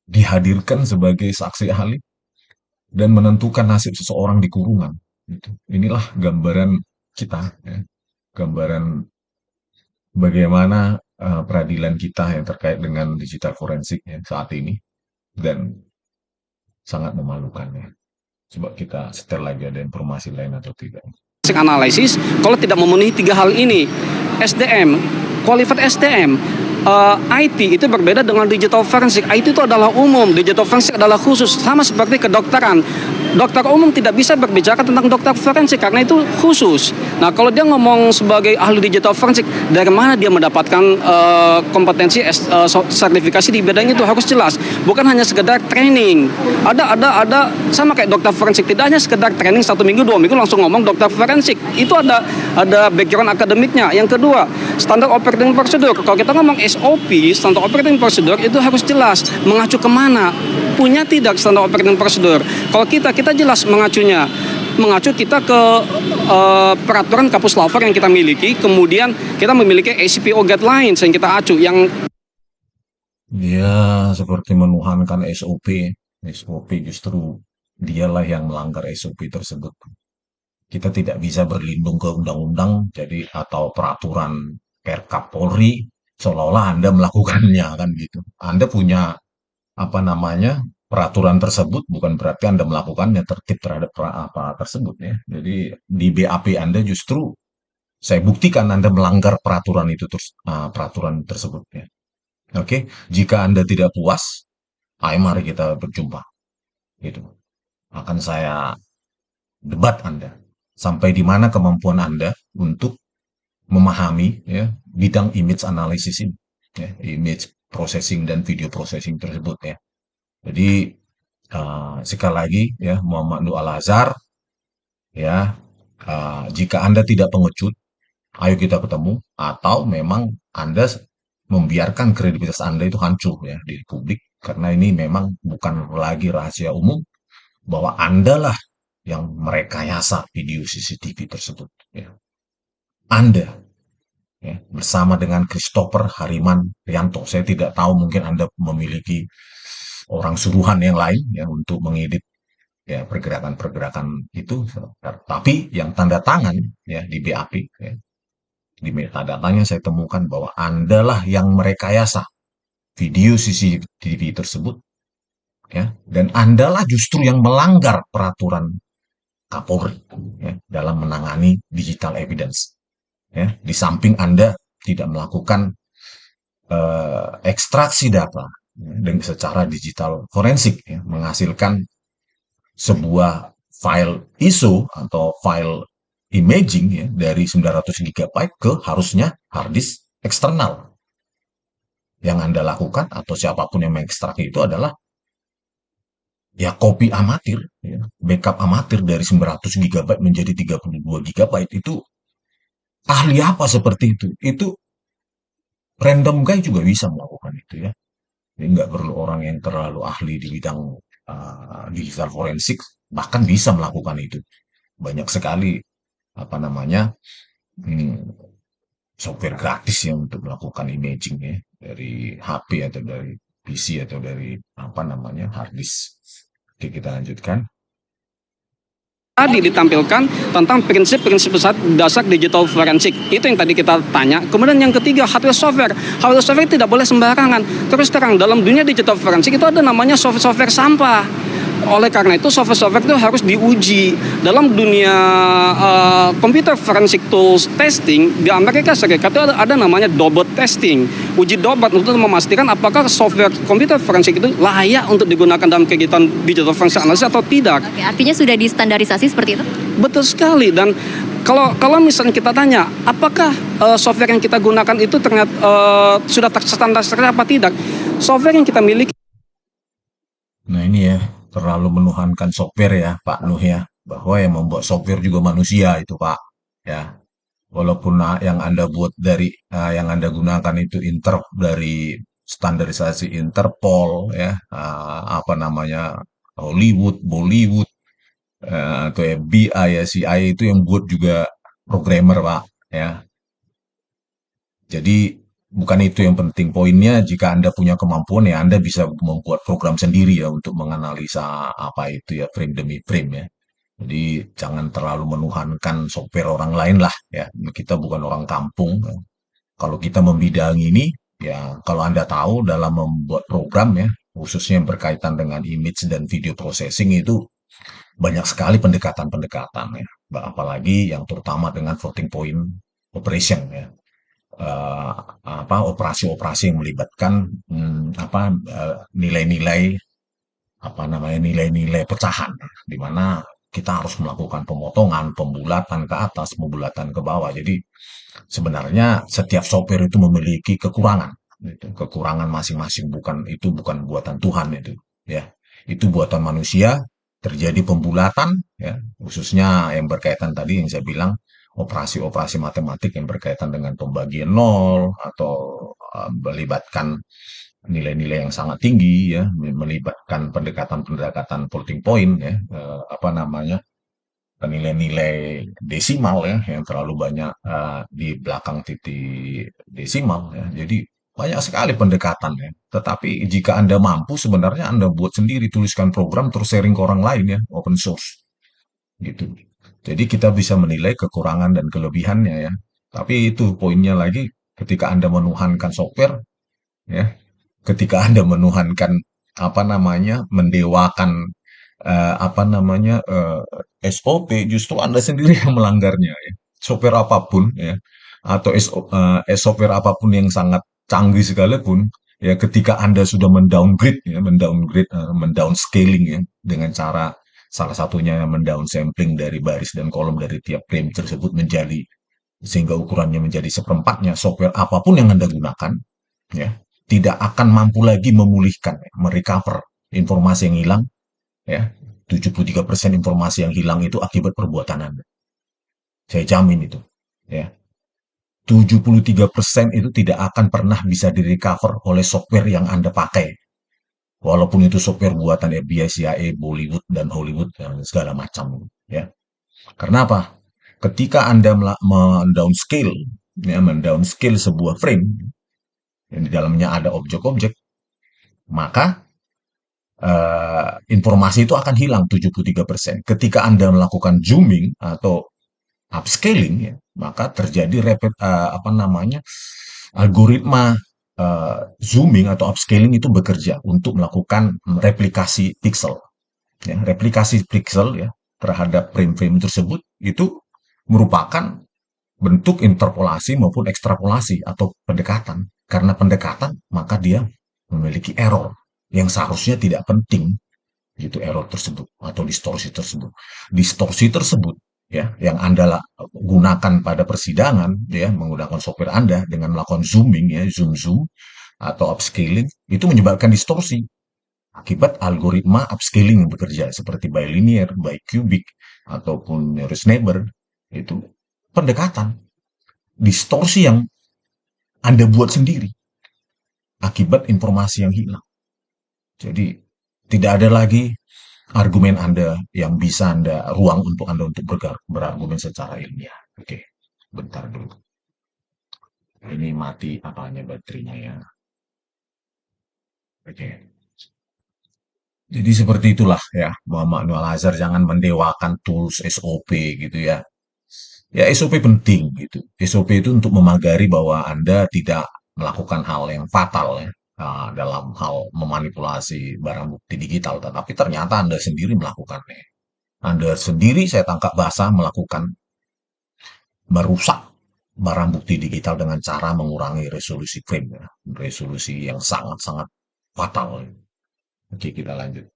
dihadirkan sebagai saksi ahli dan menentukan nasib seseorang di kurungan. Gitu. Inilah gambaran kita, ya. Gambaran bagaimana peradilan kita yang terkait dengan digital forensik ya, saat ini, dan sangat memalukan ya. Coba kita setel lagi ada informasi lain atau tidak. Analisis kalau tidak memenuhi tiga hal ini, SDM, qualified SDM, IT itu berbeda dengan digital forensik. IT itu adalah umum, digital forensik adalah khusus, sama seperti kedokteran. Dokter umum tidak bisa berbicara tentang dokter forensik karena itu khusus. Nah, kalau dia ngomong sebagai ahli digital forensik, dari mana dia mendapatkan kompetensi sertifikasi di bidang itu harus jelas. Bukan hanya sekedar training. Ada sama kayak dokter forensik, tidak hanya sekedar training 1 minggu 2 minggu langsung ngomong dokter forensik. Itu ada background akademiknya. Yang kedua, standar operating procedure. Kalau kita ngomong SOP, standar operating procedure itu harus jelas mengacu kemana. Punya tidak standar operating procedure? Kalau kita jelas mengacunya. Mengacu kita ke peraturan Kapus Lafor yang kita miliki, kemudian kita memiliki ACPO guidelines yang kita acu, yang Ya, seperti menuhankan SOP. SOP justru dialah yang melanggar SOP tersebut. Kita tidak bisa berlindung ke undang-undang, jadi atau peraturan Perkap Polri, seolah-olah Anda melakukannya kan gitu. Anda punya apa namanya peraturan tersebut bukan berarti Anda melakukannya tertib terhadap apa tersebut ya. Jadi di BAP Anda justru saya buktikan Anda melanggar peraturan itu terus peraturan tersebut ya. Oke, jika Anda tidak puas, ayo mari kita berjumpa. Gitu. Akan saya debat Anda sampai di mana kemampuan Anda untuk memahami ya bidang image analysis ini, ya, image processing dan video processing tersebut ya. Jadi sekali lagi ya Muhammad Nur Al-Azhar ya, jika Anda tidak pengecut, ayo kita ketemu atau memang Anda membiarkan kredibilitas Anda itu hancur ya di publik karena ini memang bukan lagi rahasia umum bahwa Anda lah yang merekayasa video CCTV tersebut ya. Anda ya, bersama dengan Christopher Hariman Rianto. Saya tidak tahu mungkin Anda memiliki orang suruhan yang lain ya untuk mengedit ya pergerakan-pergerakan itu, tapi yang tanda tangan ya di BAP ya, di metadatanya saya temukan bahwa Anda lah yang merekayasa video CCTV tersebut ya, dan Anda lah justru yang melanggar peraturan Kapolri ya, dalam menangani digital evidence ya. Di samping Anda tidak melakukan ekstraksi data ya, dengan secara digital forensik ya, menghasilkan sebuah file ISO atau file imaging ya, dari 900 GB ke harusnya hard disk eksternal. Yang Anda lakukan atau siapapun yang mengekstrak itu adalah ya copy amatir, ya, backup amatir dari 900 GB menjadi 32 GB itu ahli apa seperti itu? Itu random guy juga bisa melakukan itu ya. Jadi nggak perlu orang yang terlalu ahli di bidang digital forensik, bahkan bisa melakukan itu. Banyak sekali apa namanya hmm, software gratis ya untuk melakukan imaging ya dari HP atau dari PC atau dari apa namanya hard disk. Oke, kita lanjutkan. Tadi ditampilkan tentang prinsip-prinsip dasar digital forensik. Itu yang tadi kita tanya. Kemudian yang ketiga, hardware software. Hardware software tidak boleh sembarangan. Terus terang, dalam dunia digital forensik itu ada namanya software sampah. Oleh karena itu software itu harus diuji. Dalam dunia computer forensic tools testing di Amerika Serikat itu ada namanya dobot testing. Uji dobot untuk memastikan apakah software computer forensik itu layak untuk digunakan dalam kegiatan digital forensik analysis atau tidak. Oke, artinya sudah distandarisasi seperti itu? Betul sekali. Dan kalau misalnya kita tanya apakah software yang kita gunakan itu ternyata sudah terstandarisasi apa tidak, software yang kita miliki. Nah ini ya, terlalu menuhankan software ya Pak Nuh ya, bahwa yang membuat software juga manusia itu Pak. Ya, walaupun yang Anda buat dari yang Anda gunakan itu dari standarisasi Interpol ya, apa namanya Hollywood, Bollywood, atau FBI ya, CIA itu yang buat juga programmer Pak ya. Jadi bukan itu yang penting. Poinnya jika Anda punya kemampuan ya Anda bisa membuat program sendiri ya untuk menganalisa apa itu ya frame demi frame ya. Jadi jangan terlalu menuhankan software orang lain lah ya. Kita bukan orang kampung. Ya. Kalau kita membidangi ini ya kalau Anda tahu dalam membuat program ya khususnya yang berkaitan dengan image dan video processing itu banyak sekali pendekatan-pendekatan ya. Apalagi yang terutama dengan floating point operation ya eh, apa operasi-operasi yang melibatkan nilai-nilai apa namanya nilai-nilai pecahan di mana kita harus melakukan pemotongan, pembulatan ke atas, pembulatan ke bawah. Jadi sebenarnya setiap software itu memiliki kekurangan, gitu. Kekurangan masing-masing bukan buatan Tuhan itu, ya. Itu buatan manusia, terjadi pembulatan, ya, khususnya yang berkaitan tadi yang saya bilang operasi-operasi matematik yang berkaitan dengan pembagian nol atau melibatkan nilai-nilai yang sangat tinggi ya, melibatkan pendekatan-pendekatan floating point ya, apa namanya nilai-nilai desimal ya yang terlalu banyak di belakang titik desimal ya. Jadi banyak sekali pendekatan ya. Tetapi jika Anda mampu sebenarnya Anda buat sendiri, tuliskan program terus sharing ke orang lain ya, open source gitu. Jadi kita bisa menilai kekurangan dan kelebihannya ya. Tapi itu poinnya lagi ketika Anda menuhankan software ya, ketika Anda menuhankan apa namanya mendewakan apa namanya SOP justru Anda sendiri yang melanggarnya ya. Software apapun ya atau software apapun yang sangat canggih sekalipun ya ketika Anda sudah mendowngrade ya mendownscaling ya dengan cara salah satunya mendownsampling dari baris dan kolom dari tiap frame tersebut menjadi sehingga ukurannya menjadi seperempatnya software apapun yang Anda gunakan ya tidak akan mampu lagi memulihkan merecover informasi yang hilang ya 73% informasi yang hilang itu akibat perbuatan Anda. Saya jamin itu. Ya. 73% itu tidak akan pernah bisa direcover oleh software yang Anda pakai. Walaupun itu software buatan FBI, CIA, Bollywood, dan Hollywood, dan segala macam. Ya. Karena apa? Ketika Anda mendownscale, ya, mendownscale sebuah frame, yang di dalamnya ada objek-objek, maka informasi itu akan hilang 73%. Ketika Anda melakukan zooming atau upscaling ya, maka terjadi apa namanya algoritma zooming atau upscaling itu bekerja untuk melakukan replikasi pixel. Ya, replikasi pixel ya terhadap frame-frame tersebut itu merupakan bentuk interpolasi maupun ekstrapolasi atau pendekatan. Karena pendekatan maka dia memiliki error yang seharusnya tidak penting gitu error tersebut atau distorsi tersebut. Distorsi tersebut ya yang Anda gunakan pada persidangan ya menggunakan software Anda dengan melakukan zooming ya zoom atau upscaling itu menyebabkan distorsi akibat algoritma upscaling yang bekerja seperti bilinear, bicubic, ataupun nearest neighbor. Itu pendekatan distorsi yang Anda buat sendiri akibat informasi yang hilang. Jadi tidak ada lagi argumen Anda yang bisa ruang untuk Anda untuk berargumen secara ilmiah. Oke, bentar dulu. Ini mati apanya baterainya ya. Oke. Jadi seperti itulah ya, Muhammad Noor Azhar, jangan mendewakan tools SOP gitu ya. Ya SOP penting gitu. SOP itu untuk memagari bahwa Anda tidak melakukan hal yang fatal ya, dalam hal memanipulasi barang bukti digital, tetapi ternyata Anda sendiri melakukannya. Anda sendiri, saya tangkap basah, merusak barang bukti digital dengan cara mengurangi resolusi frame ya. Resolusi yang sangat-sangat fatal. Oke, kita lanjut.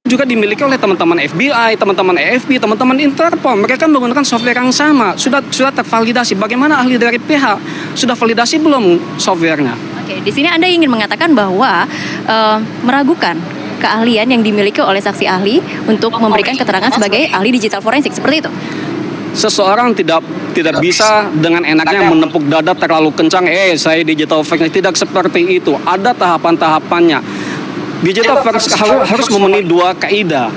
Juga dimiliki oleh teman-teman FBI, teman-teman AFB, teman-teman Interpol. Mereka menggunakan software yang sama, sudah tervalidasi. Bagaimana ahli dari pihak sudah validasi belum softwarenya? Oke, di sini Anda ingin mengatakan bahwa meragukan keahlian yang dimiliki oleh saksi ahli untuk memberikan keterangan sebagai ahli digital forensik, seperti itu? Seseorang tidak bisa dengan enaknya menepuk dada terlalu kencang, saya digital forensik. Tidak seperti itu. Ada tahapan-tahapannya. Digital forensik harus memenuhi dua kaidah.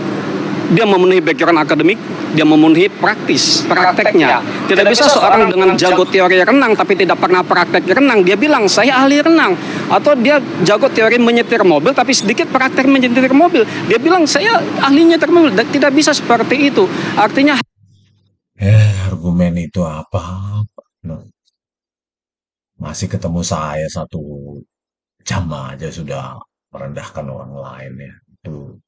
Dia memenuhi background akademik, dia memenuhi prakteknya. Tidak bisa seorang dengan jago teori renang tapi tidak pernah praktek renang, dia bilang saya ahli renang. Atau dia jago teori menyetir mobil tapi sedikit praktek menyetir mobil, dia bilang saya ahli nyetir mobil. Tidak bisa seperti itu. Artinya Argumen itu apa? Nah, masih ketemu saya 1 jam aja sudah merendahkan orang lain ya. Itu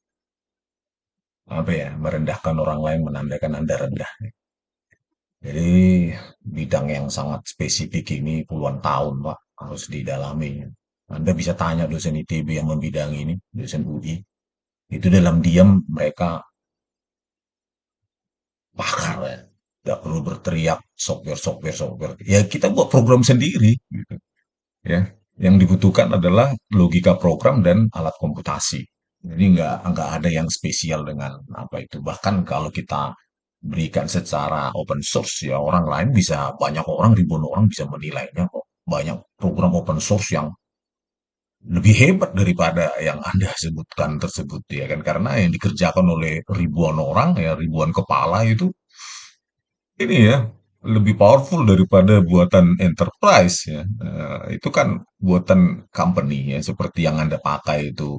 apa ya? Merendahkan orang lain menandakan Anda rendah. Jadi bidang yang sangat spesifik ini puluhan tahun Pak harus didalami. Anda bisa tanya dosen ITB yang membidangi ini, dosen UI. Itu dalam diam mereka pakar ya. Nggak perlu berteriak software. Ya kita buat program sendiri gitu. Ya, yang dibutuhkan adalah logika program dan alat komputasi. Jadi nggak ada yang spesial dengan apa itu. Bahkan kalau kita berikan secara open source ya orang lain bisa, banyak orang, ribuan orang bisa menilainya kok. Banyak program open source yang lebih hebat daripada yang Anda sebutkan tersebut ya kan, karena yang dikerjakan oleh ribuan orang ya, ribuan kepala itu ini ya lebih powerful daripada buatan enterprise ya. Itu kan buatan company ya, seperti yang Anda pakai itu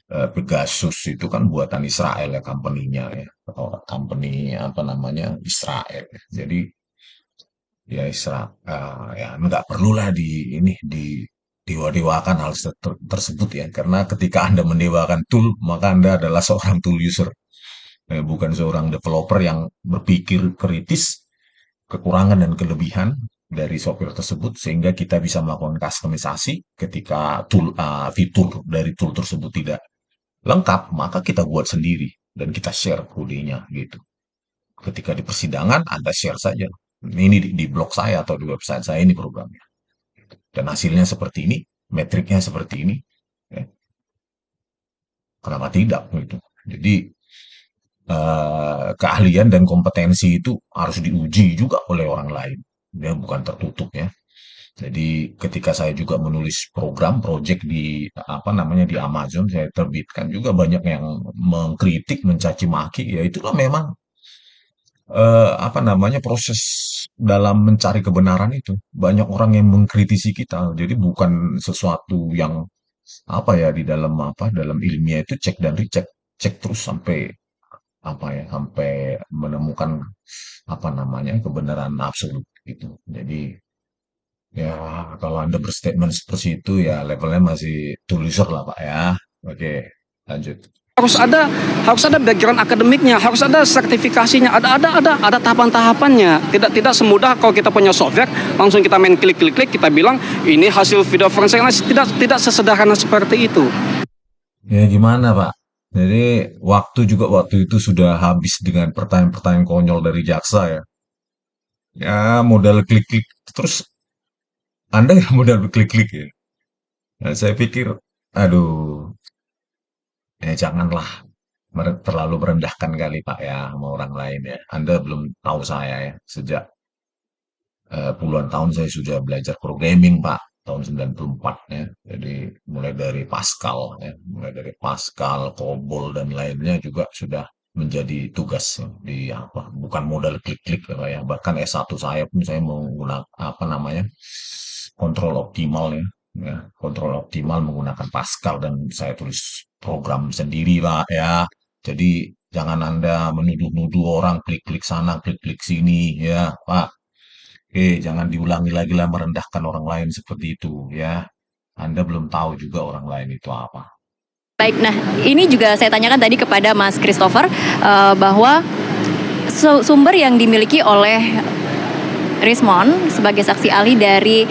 Pegasus itu kan buatan Israel ya, company-nya ya. Oh, company apa namanya Israel. Jadi ya Israel ya nggak perlulah di dewa-dewakan hal tersebut ya, karena ketika Anda mendewakan tool maka Anda adalah seorang tool user, bukan seorang developer yang berpikir kritis kekurangan dan kelebihan dari software tersebut sehingga kita bisa melakukan customisasi. Ketika fitur dari tool tersebut tidak lengkap, maka kita buat sendiri dan kita share kodenya gitu. Ketika di persidangan Anda share saja, ini di blog saya atau di website saya ini programnya, dan hasilnya seperti ini, metriknya seperti ini ya. Kenapa tidak gitu. Jadi keahlian dan kompetensi itu harus diuji juga oleh orang lain. Dia bukan tertutup ya. Jadi ketika saya juga menulis program, project di apa namanya di Amazon, saya terbitkan juga banyak yang mengkritik, mencaci maki. Ya itulah memang apa namanya proses dalam mencari kebenaran itu. Banyak orang yang mengkritisi kita. Jadi bukan sesuatu yang apa ya di dalam apa dalam ilmiah itu cek dan recheck, cek terus sampai apa ya sampai menemukan apa namanya kebenaran absolut gitu. Jadi ya kalau Anda berstatement seperti itu ya levelnya masih tuliser lah Pak ya. Oke, lanjut. harus ada background akademiknya, harus ada sertifikasinya, ada tahapan-tahapannya. Tidak semudah kalau kita punya software langsung kita main klik kita bilang ini hasil video forensik. Tidak sesederhana seperti itu. Ya gimana Pak? Jadi waktu itu sudah habis dengan pertanyaan-pertanyaan konyol dari jaksa ya. Ya modal klik-klik terus Anda yang modal klik-klik ya. Nah, saya pikir, aduh, janganlah terlalu merendahkan kali Pak ya sama orang lain ya. Anda belum tahu saya ya, sejak puluhan tahun saya sudah belajar programming Pak, tahun 94 ya. Jadi mulai dari Pascal ya, mulai dari Pascal, COBOL dan lainnya juga sudah menjadi tugas ya, di apa, bukan modal klik-klik ya Pak ya. Bahkan S1 saya pun saya menggunakan apa namanya? Kontrol optimal ya. Ya, kontrol optimal menggunakan Pascal dan saya tulis program sendiri Pak ya. Jadi jangan Anda menuduh-nuduh orang klik-klik sana, klik-klik sini ya Pak. Oke, jangan diulangi lagi lah merendahkan orang lain seperti itu ya. Anda belum tahu juga orang lain itu apa. Baik, nah ini juga saya tanyakan tadi kepada Mas Christopher bahwa sumber yang dimiliki oleh Rismon sebagai saksi ahli dari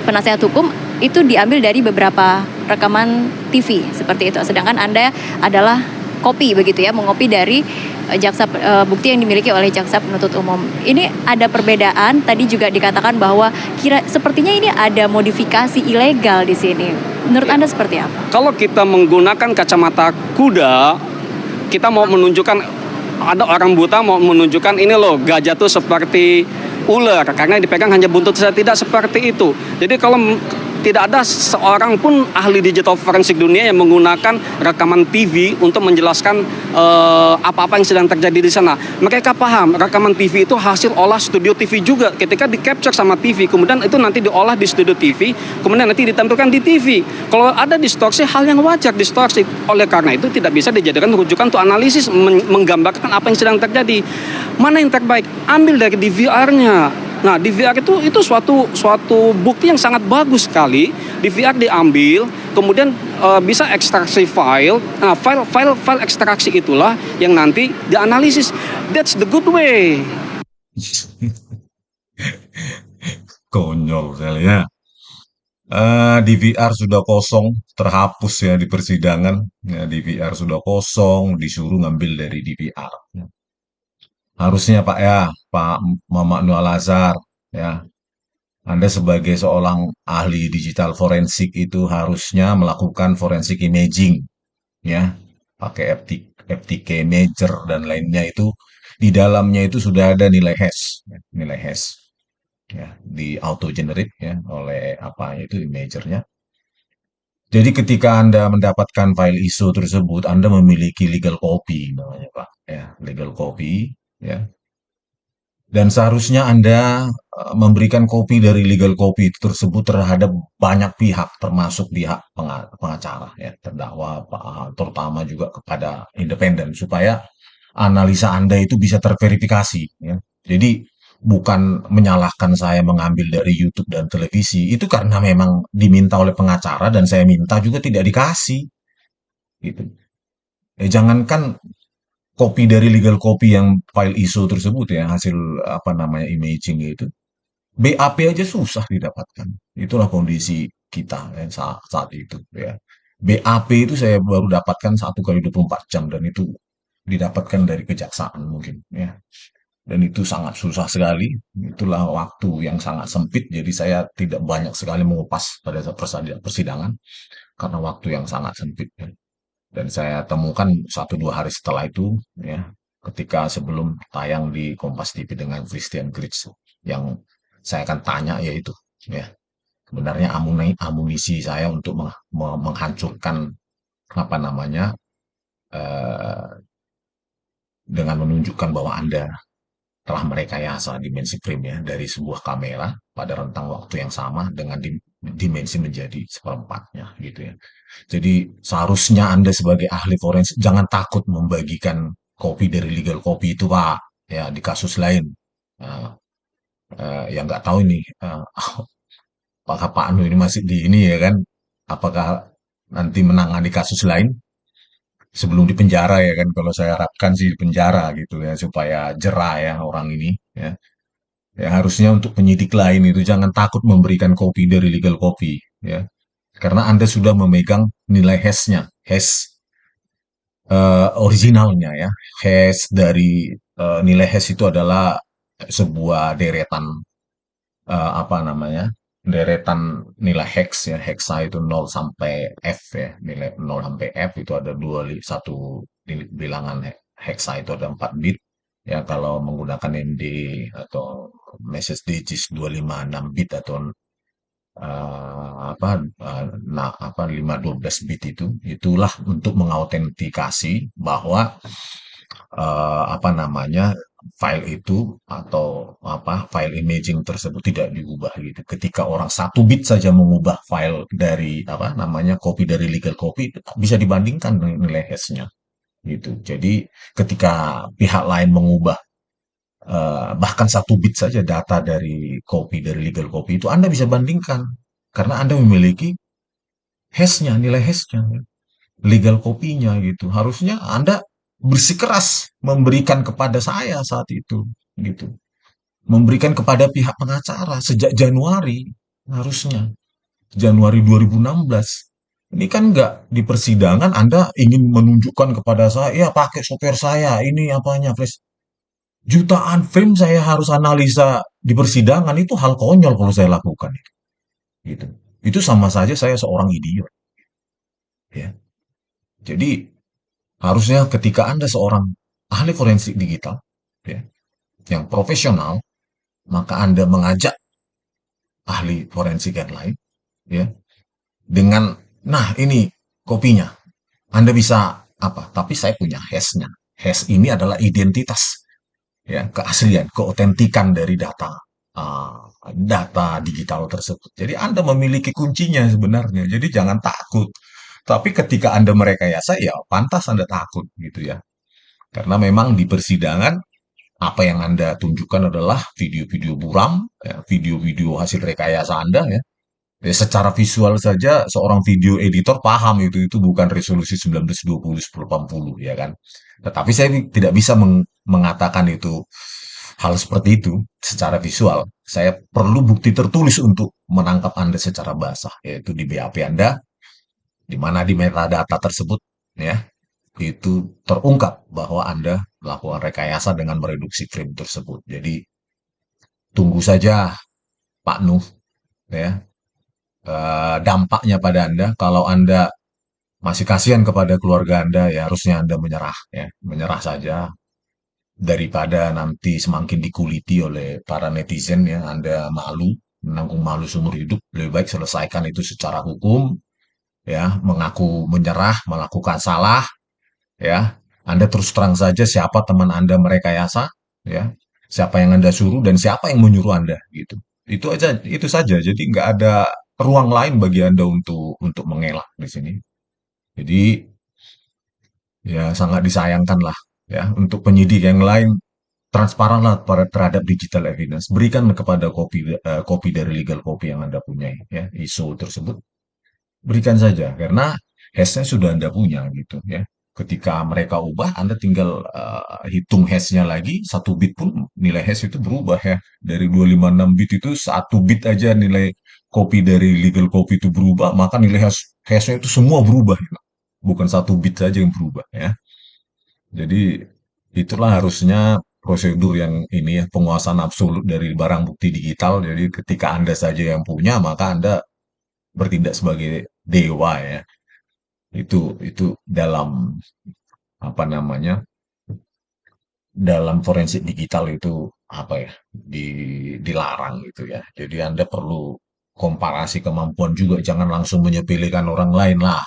penasihat hukum itu diambil dari beberapa rekaman TV seperti itu. Sedangkan Anda adalah kopi begitu ya, mengopi dari bukti yang dimiliki oleh jaksa penuntut umum. Ini ada perbedaan. Tadi juga dikatakan bahwa sepertinya ini ada modifikasi ilegal di sini. Menurut Anda seperti apa? Kalau kita menggunakan kacamata kuda, kita mau menunjukkan, ada orang buta mau menunjukkan ini loh, gajah tuh seperti ular karena dipegang hanya buntut saja, tidak seperti itu. Jadi kalau tidak ada seorang pun ahli digital forensik dunia yang menggunakan rekaman TV untuk menjelaskan apa-apa yang sedang terjadi di sana. Mereka paham rekaman TV itu hasil olah studio TV juga. Ketika di capture sama TV, kemudian itu nanti diolah di studio TV, kemudian nanti ditampilkan di TV. Kalau ada distorsi, hal yang wajar distorsi. Oleh karena itu tidak bisa dijadikan rujukan untuk analisis menggambarkan apa yang sedang terjadi. Mana yang terbaik? Ambil dari DVR-nya. Nah, DVR itu suatu bukti yang sangat bagus sekali. DVR diambil, kemudian bisa ekstraksi file. Nah, file ekstraksi itulah yang nanti dianalisis. That's the good way. Konyol sekali ya. DVR sudah kosong, terhapus ya di persidangan. Ya, DVR sudah kosong, disuruh ngambil dari DVR. Harusnya Pak ya, Pak Mamak Nur Al-Azhar ya, Anda sebagai seorang ahli digital forensik itu harusnya melakukan forensic imaging ya, pakai FTK Imager dan lainnya itu di dalamnya itu sudah ada nilai hash, ya, nilai hash ya, di auto generate ya oleh apa itu imagernya. Jadi ketika Anda mendapatkan file ISO tersebut, Anda memiliki legal copy namanya Pak ya, legal copy ya. Dan seharusnya Anda memberikan kopi dari legal copy tersebut terhadap banyak pihak, termasuk pihak pengacara, ya, terdakwa, terutama juga kepada independen, supaya analisa Anda itu bisa terverifikasi. Ya. Jadi bukan menyalahkan saya mengambil dari YouTube dan televisi, itu karena memang diminta oleh pengacara dan saya minta juga tidak dikasih. Gitu. Jangankan kopi dari legal copy yang file ISO tersebut ya, hasil apa namanya imaging itu. BAP aja susah didapatkan. Itulah kondisi kita ya, saat itu ya. BAP itu saya baru dapatkan 1 kali 24 jam dan itu didapatkan dari kejaksaan mungkin ya. Dan itu sangat susah sekali. Itulah waktu yang sangat sempit. Jadi saya tidak banyak sekali mengupas pada saat persidangan karena waktu yang sangat sempit. Ya. Dan saya temukan 1-2 hari setelah itu, ya, ketika sebelum tayang di Kompas TV dengan Christian Klitsch, yang saya akan tanya yaitu, ya, sebenarnya amunisi saya untuk menghancurkan apa namanya eh, dengan menunjukkan bahwa Anda telah merekayasa dimensi frame ya dari sebuah kamera pada rentang waktu yang sama dengan dimensi menjadi seperempatnya gitu ya. Jadi seharusnya Anda sebagai ahli forensik jangan takut membagikan kopi dari legal copy itu Pak ya di kasus lain. Nah, yang nggak tahu ini apakah Pak Anu ini masih di ini ya kan? Apakah nanti menangani kasus lain sebelum di penjara ya kan? Kalau saya harapkan sih di penjara gitu ya supaya jera ya orang ini ya. Ya harusnya untuk penyidik lain itu jangan takut memberikan kopi dari legal copy ya. Karena Anda sudah memegang nilai hash-nya, hash originalnya ya. Hash dari nilai hash itu adalah sebuah deretan apa namanya? deretan nilai hex ya, hexa itu 0 sampai F ya, nilai 0 sampai F itu ada satu bilangan hexa itu ada 4 bit. Ya, kalau menggunakan MD atau message digits 256 bit atau apa nah apa 512 bit itulah untuk mengautentikasi bahwa apa namanya file itu atau apa file imaging tersebut tidak diubah gitu. Ketika orang 1 bit saja mengubah file dari apa namanya copy dari legal copy bisa dibandingkan dengan nilai hashnya gitu. Jadi ketika pihak lain mengubah bahkan 1 bit saja data dari copy dari legal copy itu Anda bisa bandingkan karena Anda memiliki hashnya, nilai hashnya, legal copy-nya gitu. Harusnya Anda bersikeras memberikan kepada saya saat itu gitu. Memberikan kepada pihak pengacara sejak Januari harusnya. Januari 2016. Ini kan nggak di persidangan Anda ingin menunjukkan kepada saya, ya pakai software saya, ini apanya, flash. Jutaan frame saya harus analisa di persidangan itu hal konyol kalau saya lakukan itu. Gitu. Itu sama saja saya seorang idiot. Ya. Jadi harusnya ketika Anda seorang ahli forensik digital, ya, yang profesional, maka Anda mengajak ahli forensik yang lain, ya, dengan, nah ini kopinya, Anda bisa apa? Tapi saya punya hash-nya. Hash ini adalah identitas, ya, keaslian, keotentikan dari data digital tersebut. Jadi Anda memiliki kuncinya sebenarnya. Jadi jangan takut. Tapi ketika Anda merekayasa, ya pantas Anda takut gitu ya. Karena memang di persidangan apa yang Anda tunjukkan adalah video-video buram, ya, video-video hasil rekayasa Anda ya. Ya, secara visual saja seorang video editor paham itu bukan resolusi 1920 1080 ya kan. Tetapi saya tidak bisa mengatakan itu hal seperti itu secara visual. Saya perlu bukti tertulis untuk menangkap Anda secara basah, yaitu di BAP Anda, di mana di metadata tersebut ya itu terungkap bahwa Anda melakukan rekayasa dengan mereduksi frame tersebut. Jadi tunggu saja Pak Nuh ya dampaknya pada Anda. Kalau Anda masih kasihan kepada keluarga Anda ya harusnya Anda menyerah ya, menyerah saja daripada nanti semakin dikuliti oleh para netizen ya Anda malu, menanggung malu seumur hidup. Lebih baik selesaikan itu secara hukum ya, mengaku menyerah, melakukan salah ya. Anda terus terang saja siapa teman Anda merekayasa, ya, siapa yang Anda suruh dan siapa yang menyuruh Anda gitu. Itu aja, itu saja. Jadi nggak ada ruang lain bagi Anda untuk mengelak di sini. Jadi ya sangat disayangkan lah ya untuk penyidik yang lain transparanlah terhadap digital evidence. Berikan kepada kopi dari legal copy yang Anda punya ya, ISO tersebut berikan saja karena hashnya sudah Anda punya gitu ya. Ketika mereka ubah, Anda tinggal hitung hashnya lagi, 1 bit pun nilai hash itu berubah ya. Dari 256 bit itu 1 bit aja nilai copy dari legal copy itu berubah, maka nilai hashnya itu semua berubah. Bukan 1 bit saja yang berubah ya. Jadi itulah harusnya prosedur yang ini ya, penguasaan absolut dari barang bukti digital. Jadi ketika Anda saja yang punya, maka Anda bertindak sebagai dewa ya. Itu dalam apa namanya? Dalam forensik digital itu apa ya? Dilarang gitu ya. Jadi Anda perlu komparasi kemampuan juga, jangan langsung menyepelekan orang lain lah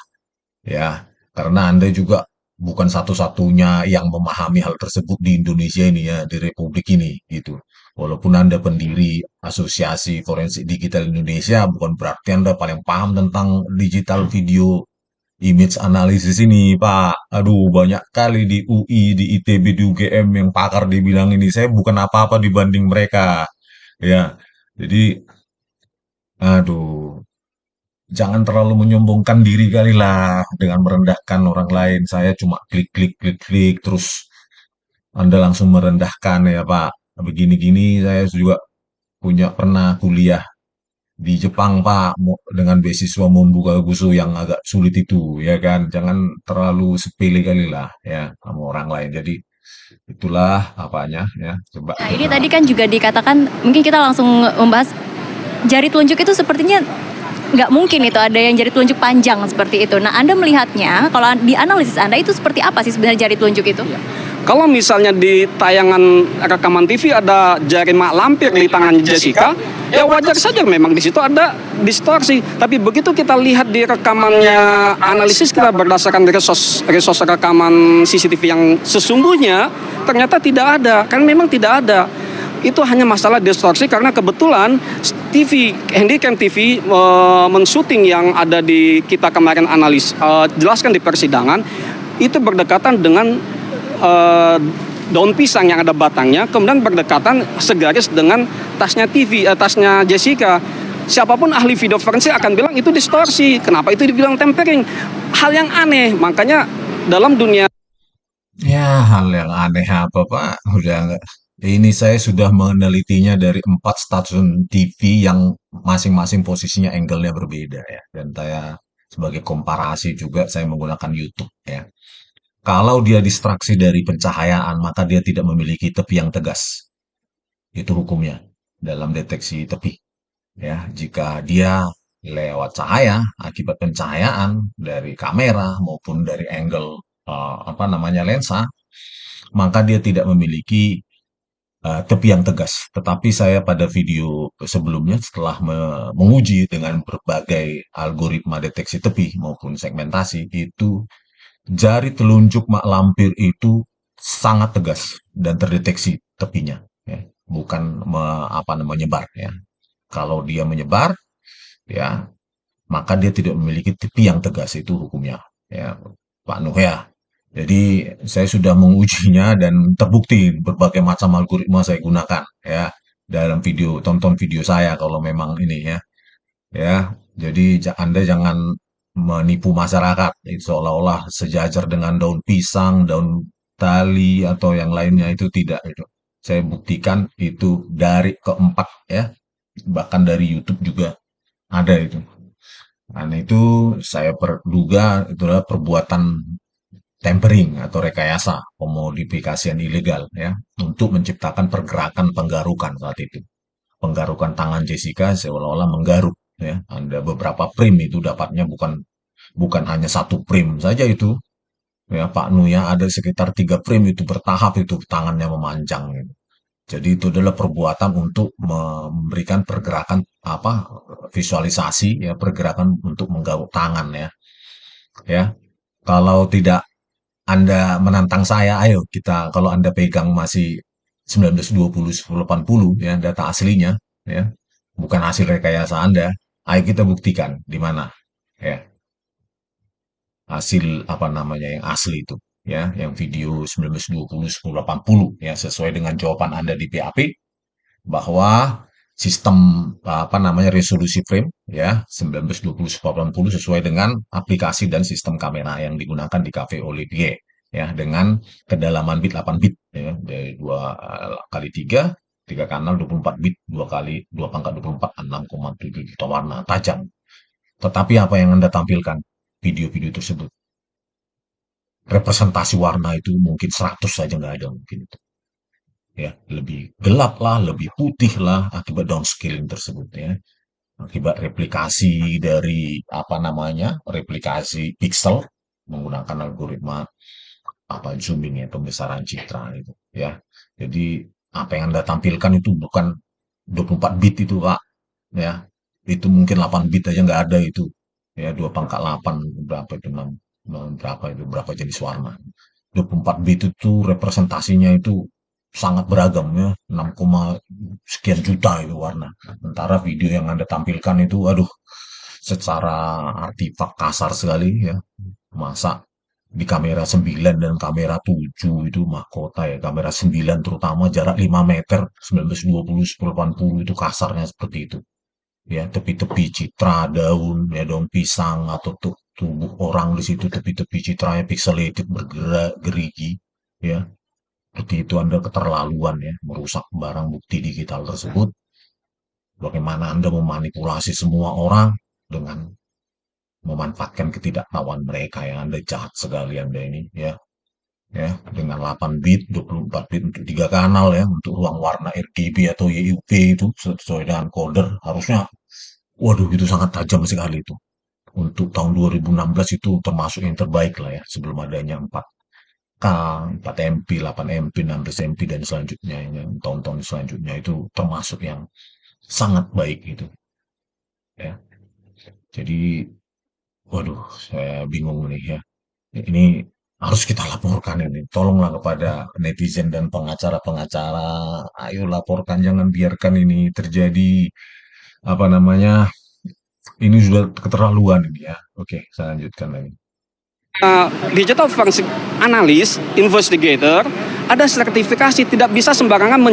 ya. Karena Anda juga bukan satu-satunya yang memahami hal tersebut di Indonesia ini ya, di Republik ini gitu. Walaupun Anda pendiri Asosiasi Forensik Digital Indonesia, bukan berarti Anda paling paham tentang digital video image analisis ini, Pak. Aduh, banyak kali di UI, di ITB, di UGM yang pakar dibilang ini. Saya bukan apa-apa dibanding mereka. Ya, jadi, aduh, jangan terlalu menyombongkan diri kali lah dengan merendahkan orang lain. Saya cuma klik, klik, klik, klik, terus Anda langsung merendahkan ya, Pak. Begini-gini, saya juga pernah kuliah di Jepang, Pak, dengan beasiswa membuka Gusu yang agak sulit itu, ya kan? Jangan terlalu sepele kali lah, ya, sama orang lain. Jadi, itulah apanya, ya. Coba Nah, ini kita tadi kan juga dikatakan, mungkin kita langsung membahas jari telunjuk itu sepertinya nggak mungkin itu ada yang jari telunjuk panjang seperti itu. Nah, Anda melihatnya, kalau di analisis Anda itu seperti apa sih sebenarnya jari telunjuk itu? Kalau misalnya di tayangan rekaman TV ada jari mak lampir di tangan Jessica, ya wajar saja memang di situ ada distorsi. Tapi begitu kita lihat di rekamannya, analisis kita berdasarkan resource rekaman CCTV yang sesungguhnya, ternyata tidak ada. Kan memang tidak ada. Itu hanya masalah distorsi karena kebetulan Handycam TV men-shooting yang ada di kita kemarin jelaskan di persidangan, itu berdekatan dengan daun pisang yang ada batangnya, kemudian berdekatan segaris dengan tasnya tasnya Jessica. Siapapun ahli video forensik akan bilang itu distorsi. Kenapa itu dibilang tempering? Hal yang aneh. Makanya dalam dunia Ya, hal yang aneh apa, Pak? Udah nggak. Ini saya sudah menelitinya dari 4 stasiun TV yang masing-masing posisinya angle-nya berbeda ya. Dan saya sebagai komparasi juga saya menggunakan YouTube ya. Kalau dia distraksi dari pencahayaan, maka dia tidak memiliki tepi yang tegas. Itu hukumnya dalam deteksi tepi. Ya, jika dia lewat cahaya akibat pencahayaan dari kamera maupun dari angle lensa, maka dia tidak memiliki tepi yang tegas. Tetapi saya pada video sebelumnya setelah menguji dengan berbagai algoritma deteksi tepi maupun segmentasi, itu jari telunjuk mak lampir itu sangat tegas dan terdeteksi tepinya, ya. Bukan menyebar, ya. Kalau dia menyebar, ya, maka dia tidak memiliki tepi yang tegas, itu hukumnya, ya, Pak Nuh ya. Jadi saya sudah mengujinya dan terbukti berbagai macam algoritma saya gunakan, ya, dalam video, tonton video saya kalau memang ini ya. Ya, jadi Anda jangan menipu masyarakat, itu seolah-olah sejajar dengan daun pisang, daun tali atau yang lainnya, itu tidak itu. Saya buktikan itu dari keempat ya, bahkan dari YouTube juga ada itu. Karena itu saya duga itu adalah perbuatan tempering atau rekayasa, pemodifikasian ilegal ya, untuk menciptakan pergerakan penggarukan saat itu. Penggarukan tangan Jessica seolah-olah menggaruk ya. Anda beberapa frame itu dapatnya bukan bukan hanya satu frame saja itu ya, Pak Nuya, ada sekitar 3 frame itu bertahap itu tangannya memanjang gitu. Jadi itu adalah perbuatan untuk memberikan pergerakan visualisasi ya, pergerakan untuk menggaruk tangan ya. Ya. Kalau tidak Anda menantang saya, ayo kita, kalau Anda pegang masih 1920 1080 ya, data aslinya ya, bukan hasil rekayasa Anda, ayo kita buktikan di mana ya hasil yang asli itu ya, yang video 1920 1080 ya, sesuai dengan jawaban Anda di PAP bahwa sistem resolusi frame ya 1920 1080 sesuai dengan aplikasi dan sistem kamera yang digunakan di Cafe Olivier ya, dengan kedalaman bit 8 bit ya, dari 2 kali 3 kanal 24 bit, 2 kali 2 pangkat 24 6,7 juta warna tajam. Tetapi apa yang Anda tampilkan video-video tersebut, representasi warna itu mungkin 100 saja nggak ada mungkin itu. Ya, lebih gelap lah, lebih putih lah akibat downscaling tersebut ya. Akibat replikasi dari replikasi pixel menggunakan algoritma zooming ya, pembesaran citra itu ya. Jadi apa yang Anda tampilkan itu bukan 24 bit itu, Pak ya. Itu mungkin 8 bit aja nggak ada itu ya, 2 pangkat 8 berapa itu 6, berapa jenis warna. 24 bit itu representasinya itu sangat beragam ya, 6, sekian juta itu warna. Sementara video yang Anda tampilkan itu aduh, secara artifak kasar sekali ya. Masa di kamera 9 dan kamera 7 itu mahkota ya, kamera 9 terutama jarak 5 meter 1920 1080 itu kasarnya seperti itu ya. Tepi-tepi citra daun ya, daun pisang atau tubuh orang di situ, tepi-tepi citranya pixelated, bergerak gerigi ya. Seperti itu Anda keterlaluan ya, merusak barang bukti digital tersebut. Bagaimana Anda memanipulasi semua orang dengan memanfaatkan ketidaktahuan mereka ya. Anda jahat sekali Anda ini ya. ya, dengan 8 bit, 24 bit untuk 3 kanal ya, untuk ruang warna RGB atau YUV itu sesuai dengan coder harusnya, waduh itu sangat tajam sekali itu. Untuk tahun 2016 itu termasuk yang terbaik lah ya, sebelum adanya 4K, 4MP, 8MP, 16MP dan selanjutnya, yang tahun-tahun selanjutnya itu termasuk yang sangat baik itu ya. Jadi, waduh, saya bingung nih ya. Ini harus kita laporkan ini. Tolonglah kepada netizen dan pengacara-pengacara. Ayo laporkan, jangan biarkan ini terjadi. Apa namanya? Ini sudah keterlaluan ini ya. Oke, saya lanjutkan lagi. Digital forensik analis, investigator, ada sertifikasi, tidak bisa sembarangan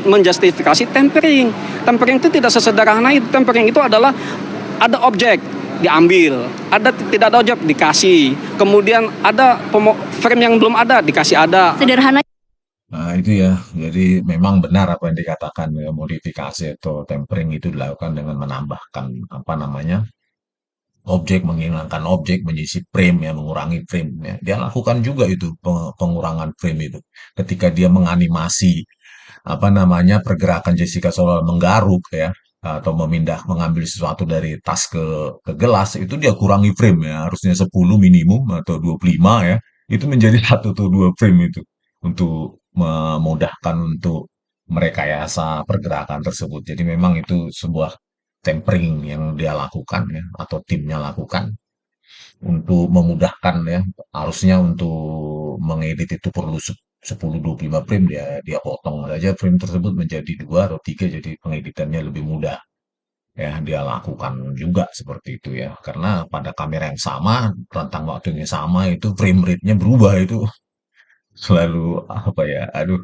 menjustifikasi tampering. Tampering itu tidak sesederhana itu. Tampering itu adalah ada objek diambil, tidak ada objek dikasih, kemudian ada frame yang belum ada dikasih ada. Sederhana. Nah, itu ya. Jadi memang benar apa yang dikatakan ya, modifikasi atau tempering itu dilakukan dengan menambahkan apa namanya? Objek, menghilangkan objek, menyisi frame ya, mengurangi frame ya. Dia lakukan juga itu pengurangan frame itu. Ketika dia menganimasi apa namanya pergerakan Jessica Solar menggaruk ya, atau mengambil sesuatu dari tas ke gelas, itu dia kurangi frame ya, harusnya 10 minimum atau 25 ya, itu menjadi 1 atau 2 frame itu untuk memudahkan untuk merekayasa pergerakan tersebut. Jadi memang itu sebuah tempering yang dia lakukan ya, atau timnya lakukan untuk memudahkan ya. Harusnya untuk mengedit itu perlu 10-25 frame, dia dia potong saja frame tersebut menjadi 2 atau 3, jadi pengeditannya lebih mudah ya. Dia lakukan juga seperti itu ya, karena pada kamera yang sama, rentang waktunya sama, itu frame rate-nya berubah itu selalu apa ya, aduh,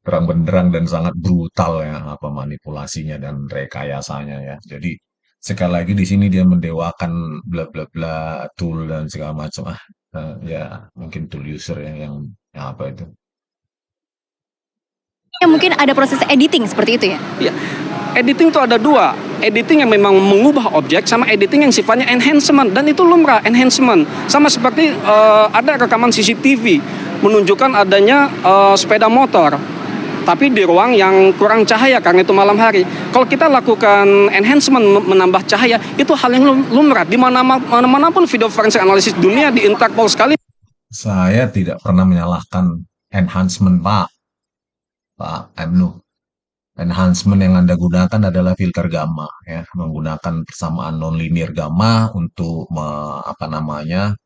terang benderang dan sangat brutal ya apa manipulasinya dan rekayasanya ya. Jadi sekali lagi di sini dia mendewakan bla bla bla tool dan segala macam ya, mungkin tool user yang apa itu. Mungkin ada proses editing seperti itu ya? Ya, editing itu ada dua. Editing yang memang mengubah objek sama editing yang sifatnya enhancement, dan itu lumrah enhancement. Sama seperti ada rekaman CCTV menunjukkan adanya sepeda motor, tapi di ruang yang kurang cahaya karena itu malam hari. Kalau kita lakukan enhancement menambah cahaya, itu hal yang lumrah di mana-mana pun video forensik analisis dunia di Interpol sekali. Saya tidak pernah menyalahkan enhancement, Pak Emnu. Enhancement yang Anda gunakan adalah filter gamma ya, menggunakan persamaan nonlinear gamma untuk apa namanya,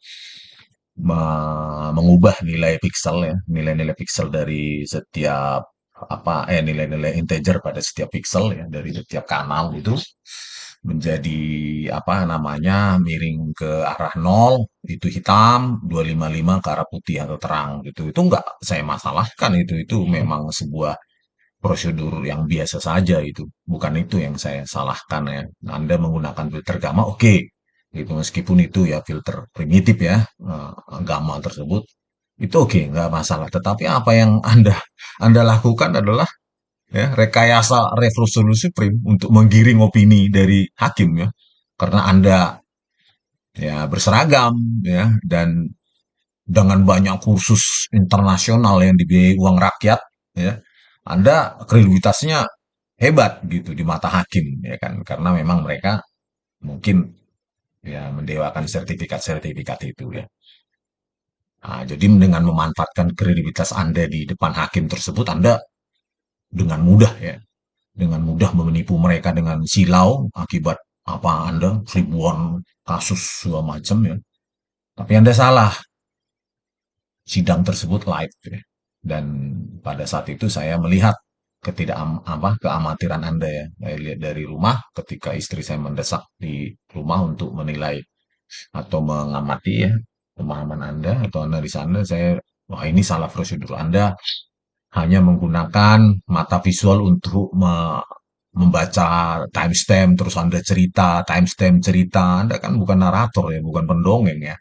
mengubah nilai piksel ya, nilai-nilai piksel dari setiap nilai-nilai integer pada setiap piksel ya, dari setiap kanal itu menjadi apa namanya, miring ke arah 0 itu hitam, 255 ke arah putih atau terang gitu. Itu enggak saya masalahkan, itu memang sebuah prosedur yang biasa saja itu. Bukan itu yang saya salahkan ya. Anda menggunakan filter gamma, oke. Itu meskipun itu ya filter primitif ya, gamma tersebut itu oke, nggak masalah. Tetapi apa yang Anda lakukan adalah ya rekayasa resolusi frame untuk menggiring opini dari hakim ya. Karena Anda ya berseragam ya, dan dengan banyak kursus internasional yang dibiayai uang rakyat ya, Anda kredibilitasnya hebat gitu di mata hakim ya kan, karena memang mereka mungkin ya mendewakan sertifikat-sertifikat itu ya. Nah, jadi dengan memanfaatkan kredibilitas Anda di depan hakim tersebut, Anda dengan mudah ya, dengan mudah menipu mereka dengan silau akibat apa Anda ribuan kasus segala macam ya. Tapi Anda salah, sidang tersebut live ya. Dan pada saat itu saya melihat keamatiran Anda ya. Saya lihat dari rumah ketika istri saya mendesak di rumah untuk menilai atau mengamati ya pemahaman Anda atau analisa Anda, wah ini salah prosedur. Anda hanya menggunakan mata visual untuk membaca timestamp, terus Anda cerita, timestamp cerita. Anda kan bukan narator ya, bukan pendongeng ya.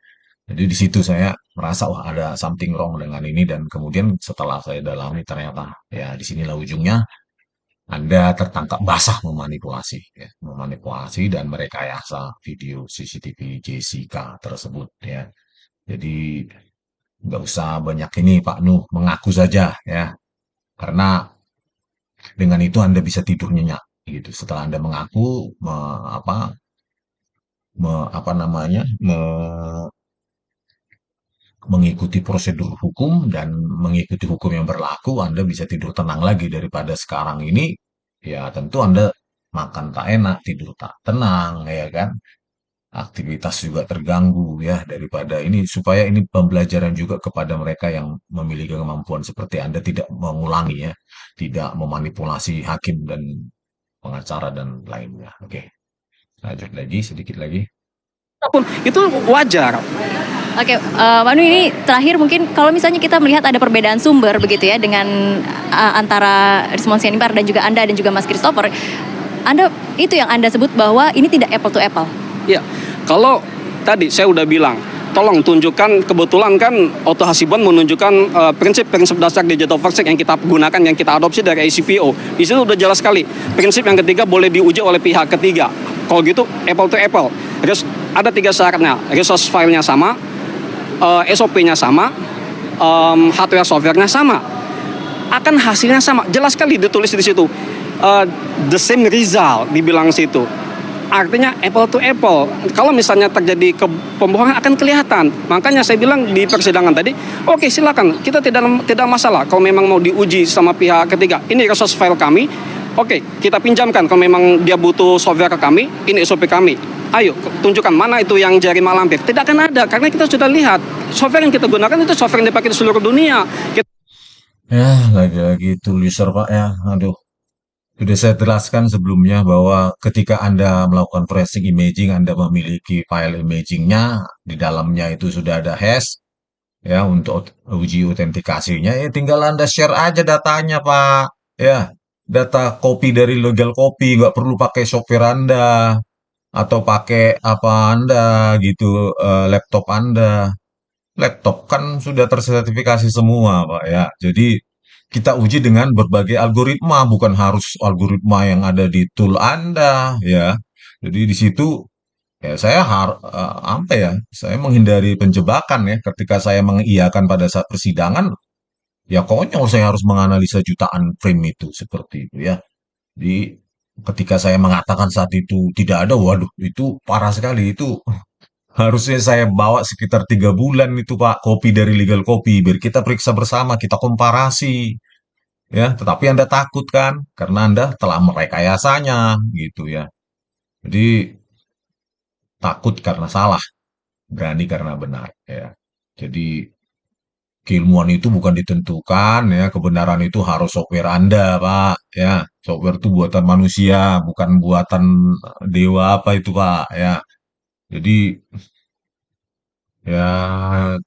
Jadi di situ saya merasa wah ada something wrong dengan ini, dan kemudian setelah saya dalami ternyata ya disinilah ujungnya. Anda tertangkap basah memanipulasi, ya, memanipulasi dan merekayasa video CCTV Jessica tersebut ya. Jadi nggak usah banyak ini Pak Nuh, mengaku saja ya. Karena dengan itu Anda bisa tidur nyenyak gitu. Setelah Anda mengaku apa namanya mengikuti prosedur hukum dan mengikuti hukum yang berlaku, Anda bisa tidur tenang lagi daripada sekarang ini. Ya tentu Anda makan tak enak, tidur tak tenang, ya kan? Aktivitas juga terganggu ya daripada ini supaya ini pembelajaran juga kepada mereka yang memiliki kemampuan seperti Anda tidak mengulangi ya, tidak memanipulasi hakim dan pengacara dan lainnya. Oke, lanjut lagi sedikit lagi. Apapun itu wajar. Oke, Manu, ini terakhir mungkin kalau misalnya kita melihat ada perbedaan sumber begitu ya dengan antara Rismon Sianipar dan juga Anda dan juga Mas Christopher, Anda itu yang Anda sebut bahwa ini tidak apple to apple. Ya, kalau tadi saya udah bilang, tolong tunjukkan, kebetulan kan Otto Hasibuan menunjukkan prinsip-prinsip dasar digital forensik yang kita gunakan, yang kita adopsi dari ICPO. Di situ udah jelas sekali. Prinsip yang ketiga boleh diuji oleh pihak ketiga. Kalau gitu apple to apple. Terus ada 3 syaratnya. Resource file-nya sama, SOP-nya sama, hardware software-nya sama. Akan hasilnya sama. Jelas sekali ditulis di situ. The same result dibilang situ. Artinya apple to apple. Kalau misalnya terjadi pembohongan akan kelihatan. Makanya saya bilang di persidangan tadi, oke, silakan, kita tidak masalah kalau memang mau diuji sama pihak ketiga. Ini resource file kami. Oke, kita pinjamkan kalau memang dia butuh software ke kami, ini SOP kami. Ayo, tunjukkan mana itu yang jari malampir. Tidak akan ada, karena kita sudah lihat software yang kita gunakan itu software yang dipakai di seluruh dunia. Ya, lagi-lagi tool user Pak ya. Aduh, sudah saya jelaskan sebelumnya bahwa ketika Anda melakukan forensik imaging, Anda memiliki file imagingnya, di dalamnya itu sudah ada hash, ya untuk uji autentikasinya, ya tinggal Anda share aja datanya Pak. Ya, data copy dari legal copy, nggak perlu pakai software Anda atau pakai apa Anda gitu, laptop Anda. Laptop kan sudah tersertifikasi semua, Pak ya. Jadi kita uji dengan berbagai algoritma, bukan harus algoritma yang ada di tool Anda ya. Jadi di situ ya saya apa ya? Saya menghindari penjebakan ya ketika saya mengiyakan pada saat persidangan, ya konyol saya harus menganalisa jutaan frame itu seperti itu ya. Jadi ketika saya mengatakan saat itu tidak ada, waduh itu parah sekali itu. Harusnya saya bawa sekitar 3 bulan itu Pak, kopi dari legal copy, biar kita periksa bersama, kita komparasi, ya. Tetapi Anda takut kan, karena Anda telah merekayasanya, gitu ya. Jadi takut karena salah, berani karena benar, ya. Jadi keilmuan itu bukan ditentukan, ya. Kebenaran itu harus software Anda, Pak, ya. Software itu buatan manusia, bukan buatan dewa apa itu, Pak, ya. Jadi ya,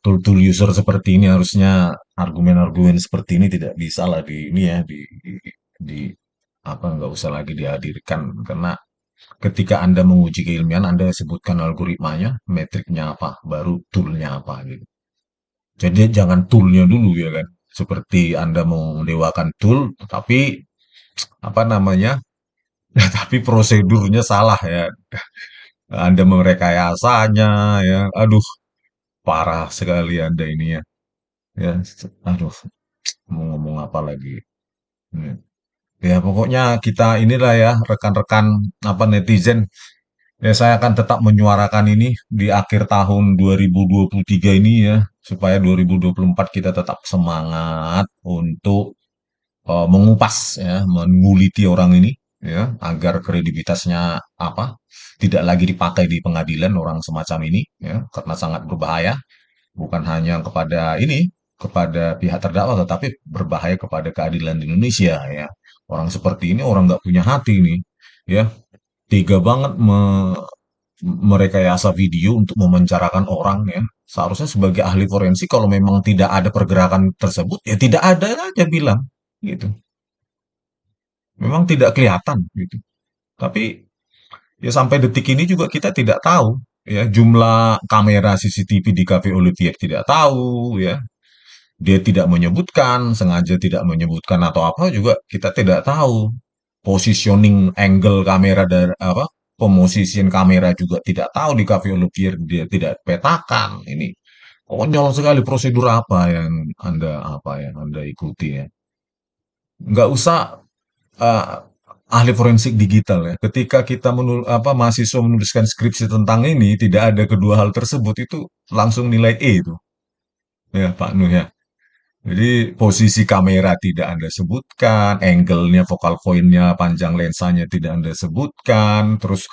tool-tool user seperti ini harusnya argumen-argumen seperti ini tidak bisa lah di ini ya di apa nggak usah lagi dihadirkan karena ketika Anda menguji keilmuan Anda sebutkan algoritmanya, metriknya apa, baru toolnya apa gitu. Jadi jangan toolnya dulu ya kan. Seperti Anda mendewakan tool, tapi apa namanya, tapi prosedurnya salah ya. Anda merekayasanya ya. Aduh, parah sekali Anda ini ya. Ya, aduh, mau ngomong apa lagi? Hmm. Ya, pokoknya kita inilah ya, rekan-rekan apa netizen. Ya, saya akan tetap menyuarakan ini di akhir tahun 2023 ini ya, supaya 2024 kita tetap semangat untuk mengupas ya, menguliti orang ini ya, agar kredibilitasnya apa? Tidak lagi dipakai di pengadilan orang semacam ini ya, karena sangat berbahaya. Bukan hanya kepada ini, kepada pihak terdakwa, tetapi berbahaya kepada keadilan di Indonesia ya. Orang seperti ini orang nggak punya hati nih, ya. Tega banget merekayasa video untuk memenjarakan orang ya. Seharusnya sebagai ahli forensik kalau memang tidak ada pergerakan tersebut, ya tidak ada aja bilang gitu. Memang tidak kelihatan gitu. Tapi ya sampai detik ini juga kita tidak tahu ya jumlah kamera CCTV di Cafe Olivier tidak tahu ya. Dia tidak menyebutkan, sengaja tidak menyebutkan atau apa juga kita tidak tahu. Positioning angle kamera dari apa? Pemosisian kamera juga tidak tahu di Cafe Olivier dia tidak petakan. Ini Konyol sekali prosedur apa yang Anda ikuti ya. Nggak usah eh, ahli forensik digital ya. Ketika kita mahasiswa menuliskan skripsi tentang ini, tidak ada kedua hal tersebut itu langsung nilai E itu, ya Pak Nuh ya. Jadi posisi kamera tidak Anda sebutkan, angle-nya, focal point-nya, panjang lensanya tidak Anda sebutkan, terus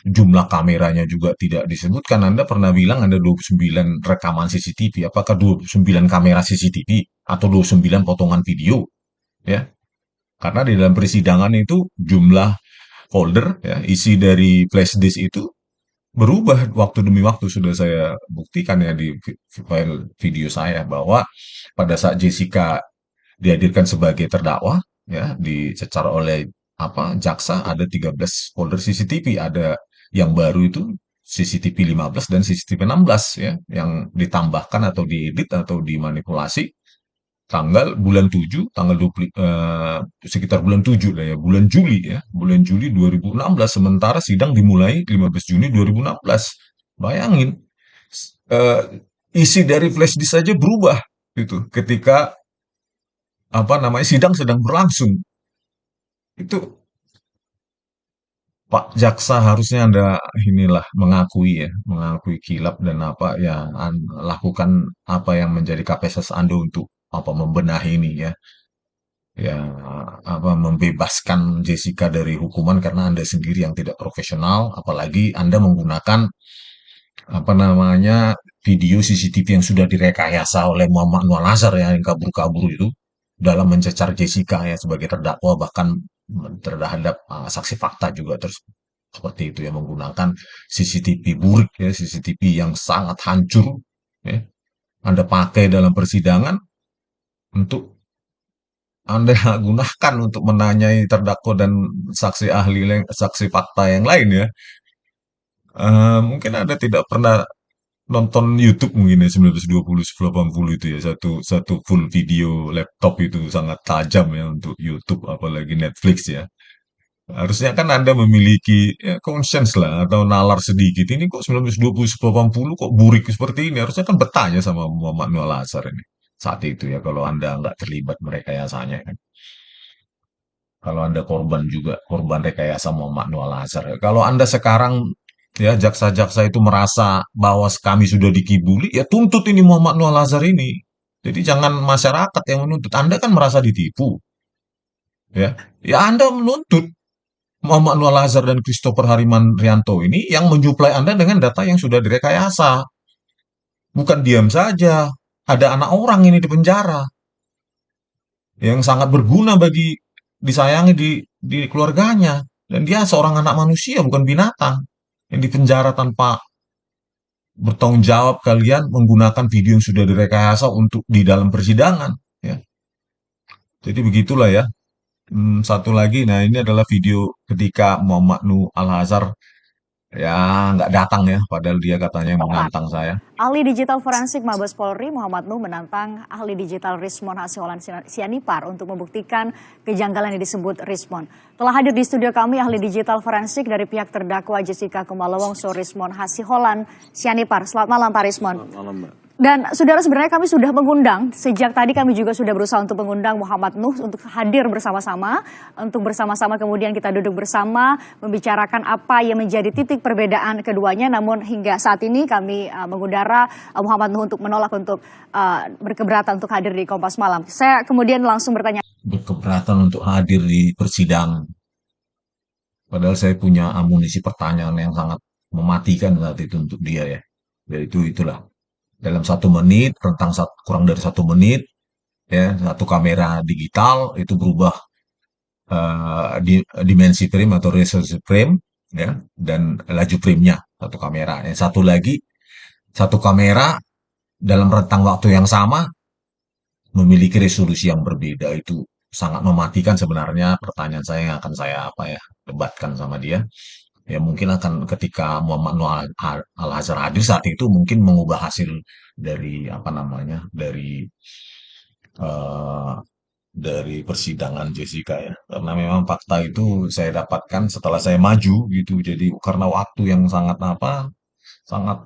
jumlah kameranya juga tidak disebutkan. Anda pernah bilang Anda 29 rekaman CCTV, apakah 29 kamera CCTV atau 29 potongan video? Ya, karena di dalam persidangan itu jumlah folder, ya, isi dari flash disk itu berubah waktu demi waktu. Sudah saya buktikan ya di file video saya bahwa pada saat Jessica dihadirkan sebagai terdakwa, ya, dicecar oleh jaksa, ada 13 folder CCTV, ada yang baru itu CCTV 15 dan CCTV 16 ya, yang ditambahkan atau diedit atau dimanipulasi bulan 7, sekitar bulan 7 lah ya, bulan Juli ya, bulan Juli 2016, sementara sidang dimulai 15 Juni 2016. Bayangin, eh, isi dari flash disk saja berubah itu ketika sidang sedang berlangsung. Itu Pak Jaksa harusnya Anda inilah mengakui ya, mengakui kilap dan lakukan apa yang menjadi kapasitas Anda untuk membenahi ini ya. Ya, membebaskan Jessica dari hukuman karena Anda sendiri yang tidak profesional, apalagi Anda menggunakan video CCTV yang sudah direkayasa oleh Muhammad Nual Nazar ya, yang kabur-kabur itu dalam mencecar Jessica ya sebagai terdakwa, bahkan terhadap saksi fakta juga terus seperti itu ya, menggunakan CCTV burik ya, CCTV yang sangat hancur ya, Anda pakai dalam persidangan untuk Anda gunakan untuk menanyai terdakwa dan saksi fakta yang lain ya. Mungkin Anda tidak pernah nonton YouTube mungkin ya, 1920 1080 itu ya, satu satu full video laptop itu sangat tajam ya untuk YouTube apalagi Netflix ya. Harusnya kan Anda memiliki ya, conscience lah atau nalar sedikit. Ini kok 1920 1080 kok burik seperti ini. Harusnya kan bertanya sama Muhammad Nual Azhar ini saat itu ya, kalau Anda nggak terlibat merekayasanya kan. Kalau Anda korban juga, korban rekayasa Muhammad Nual Azhar. Kalau Anda sekarang ya jaksa-jaksa itu merasa bahwa kami sudah dikibuli, ya tuntut ini Muhammad Nual Azhar ini. Jadi jangan masyarakat yang menuntut. Anda kan merasa ditipu, ya. Ya Anda menuntut Muhammad Nual Azhar dan Christopher Hariman Rianto ini yang menjuplai Anda dengan data yang sudah direkayasa. Bukan diam saja. Ada anak orang ini di penjara yang sangat berguna bagi disayangi di keluarganya, dan dia seorang anak manusia bukan binatang yang dipenjara tanpa bertanggung jawab. Kalian menggunakan video yang sudah direkayasa untuk di dalam persidangan ya. Jadi begitulah ya. Satu lagi, nah ini adalah video ketika Muhammad Nuh Al Azhar ya nggak datang ya, padahal dia katanya menantang saya. Ahli digital forensik Mabes Polri Muhammad Nuh menantang ahli digital Rismon Hasiholan Sianipar untuk membuktikan kejanggalan yang disebut Rismon. Telah hadir di studio kami ahli digital forensik dari pihak terdakwa Jessica Kumala Wongso Rismon Hasiholan Sianipar. Selamat malam Pak Rismon. Selamat malam, Mbak. Dan saudara, sebenarnya kami sudah mengundang, sejak tadi kami juga sudah berusaha untuk mengundang Muhammad Nuh untuk hadir bersama-sama. Untuk bersama-sama kemudian kita duduk bersama, membicarakan apa yang menjadi titik perbedaan keduanya. Namun hingga saat ini kami mengudara Muhammad Nuh untuk menolak untuk berkeberatan untuk hadir di Kompas Malam. Saya kemudian langsung bertanya. Berkeberatan untuk hadir di persidangan. Padahal saya punya amunisi pertanyaan yang sangat mematikan saat itu untuk dia ya. Yaitu itulah. Dalam 1 menit, kurang dari 1 menit, ya, satu kamera digital itu berubah dimensi frame atau resolusi frame, ya, dan laju frame-nya satu kamera. Yang satu lagi, satu kamera dalam rentang waktu yang sama memiliki resolusi yang berbeda. Itu sangat mematikan sebenarnya. Pertanyaan saya yang akan saya debatkan sama dia. Ya mungkin akan ketika Muhammad Nuh Al Azhar hadir saat itu mungkin mengubah hasil dari eh, dari persidangan Jessica ya, karena memang fakta itu saya dapatkan setelah saya maju gitu. Jadi karena waktu yang sangat sangat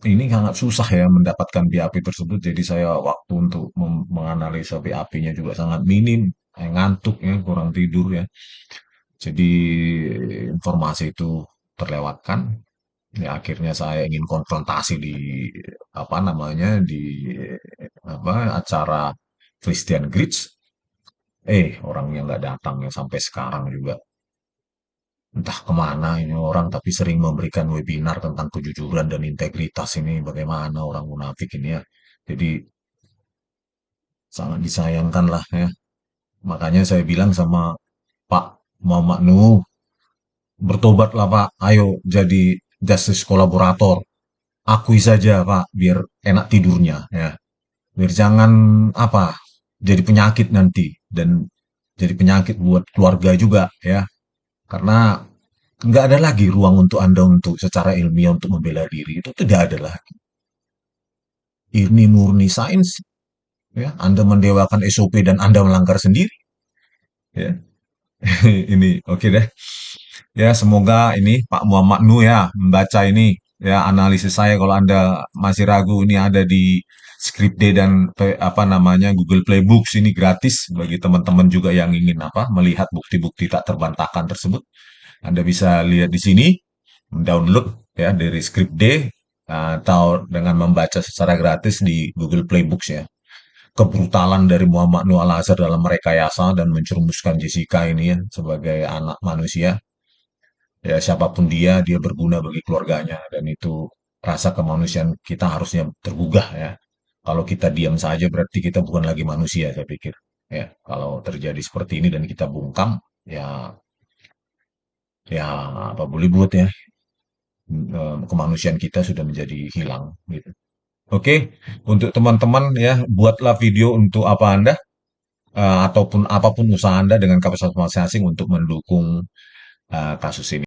ini sangat susah ya mendapatkan BAP tersebut. Jadi saya waktu untuk menganalisa BAP-nya juga sangat minim. Ngantuk ya, kurang tidur ya. Jadi informasi itu terlewatkan. Ya akhirnya saya ingin konfrontasi di apa namanya di apa acara Christian Grits. Orangnya nggak datang ya sampai sekarang juga. Entah kemana ini orang, tapi sering memberikan webinar tentang kejujuran dan integritas ini, bagaimana orang munafik ini ya. Jadi sangat disayangkan lah ya. Makanya saya bilang sama Pak Muhammad Nuh, bertobatlah Pak, ayo jadi justice kolaborator. Akui saja Pak, biar enak tidurnya ya. Biar jangan apa, jadi penyakit nanti dan jadi penyakit buat keluarga juga ya. Karena nggak ada lagi ruang untuk Anda untuk secara ilmiah untuk membela diri. Itu tidak ada lagi. Ini murni sains. Ya, Anda mendewakan SOP dan Anda melanggar sendiri. Ya, ini oke deh. Ya, semoga ini Pak Muhammad Nu ya membaca ini ya analisis saya. Kalau Anda masih ragu, ini ada di Scriptday dan apa namanya Google Playbooks, ini gratis bagi teman-teman juga yang ingin apa melihat bukti-bukti tak terbantahkan tersebut. Anda bisa lihat di sini, download ya dari Scriptday atau dengan membaca secara gratis di Google Playbooks ya. Kebrutalan dari Muhammad Nuh Al-Azhar dalam merekayasa dan mencerumuskan Jessica ini ya sebagai anak manusia. Ya siapapun dia berguna bagi keluarganya dan itu rasa kemanusiaan kita harusnya tergugah ya. Kalau kita diam saja berarti kita bukan lagi manusia saya pikir. Ya, kalau terjadi seperti ini dan kita bungkam, ya ya apa boleh buat ya. Kemanusiaan kita sudah menjadi hilang gitu. Oke, untuk teman-teman ya buatlah video untuk apa Anda ataupun apapun usaha Anda dengan kapasitas masing-masing untuk mendukung kasus ini.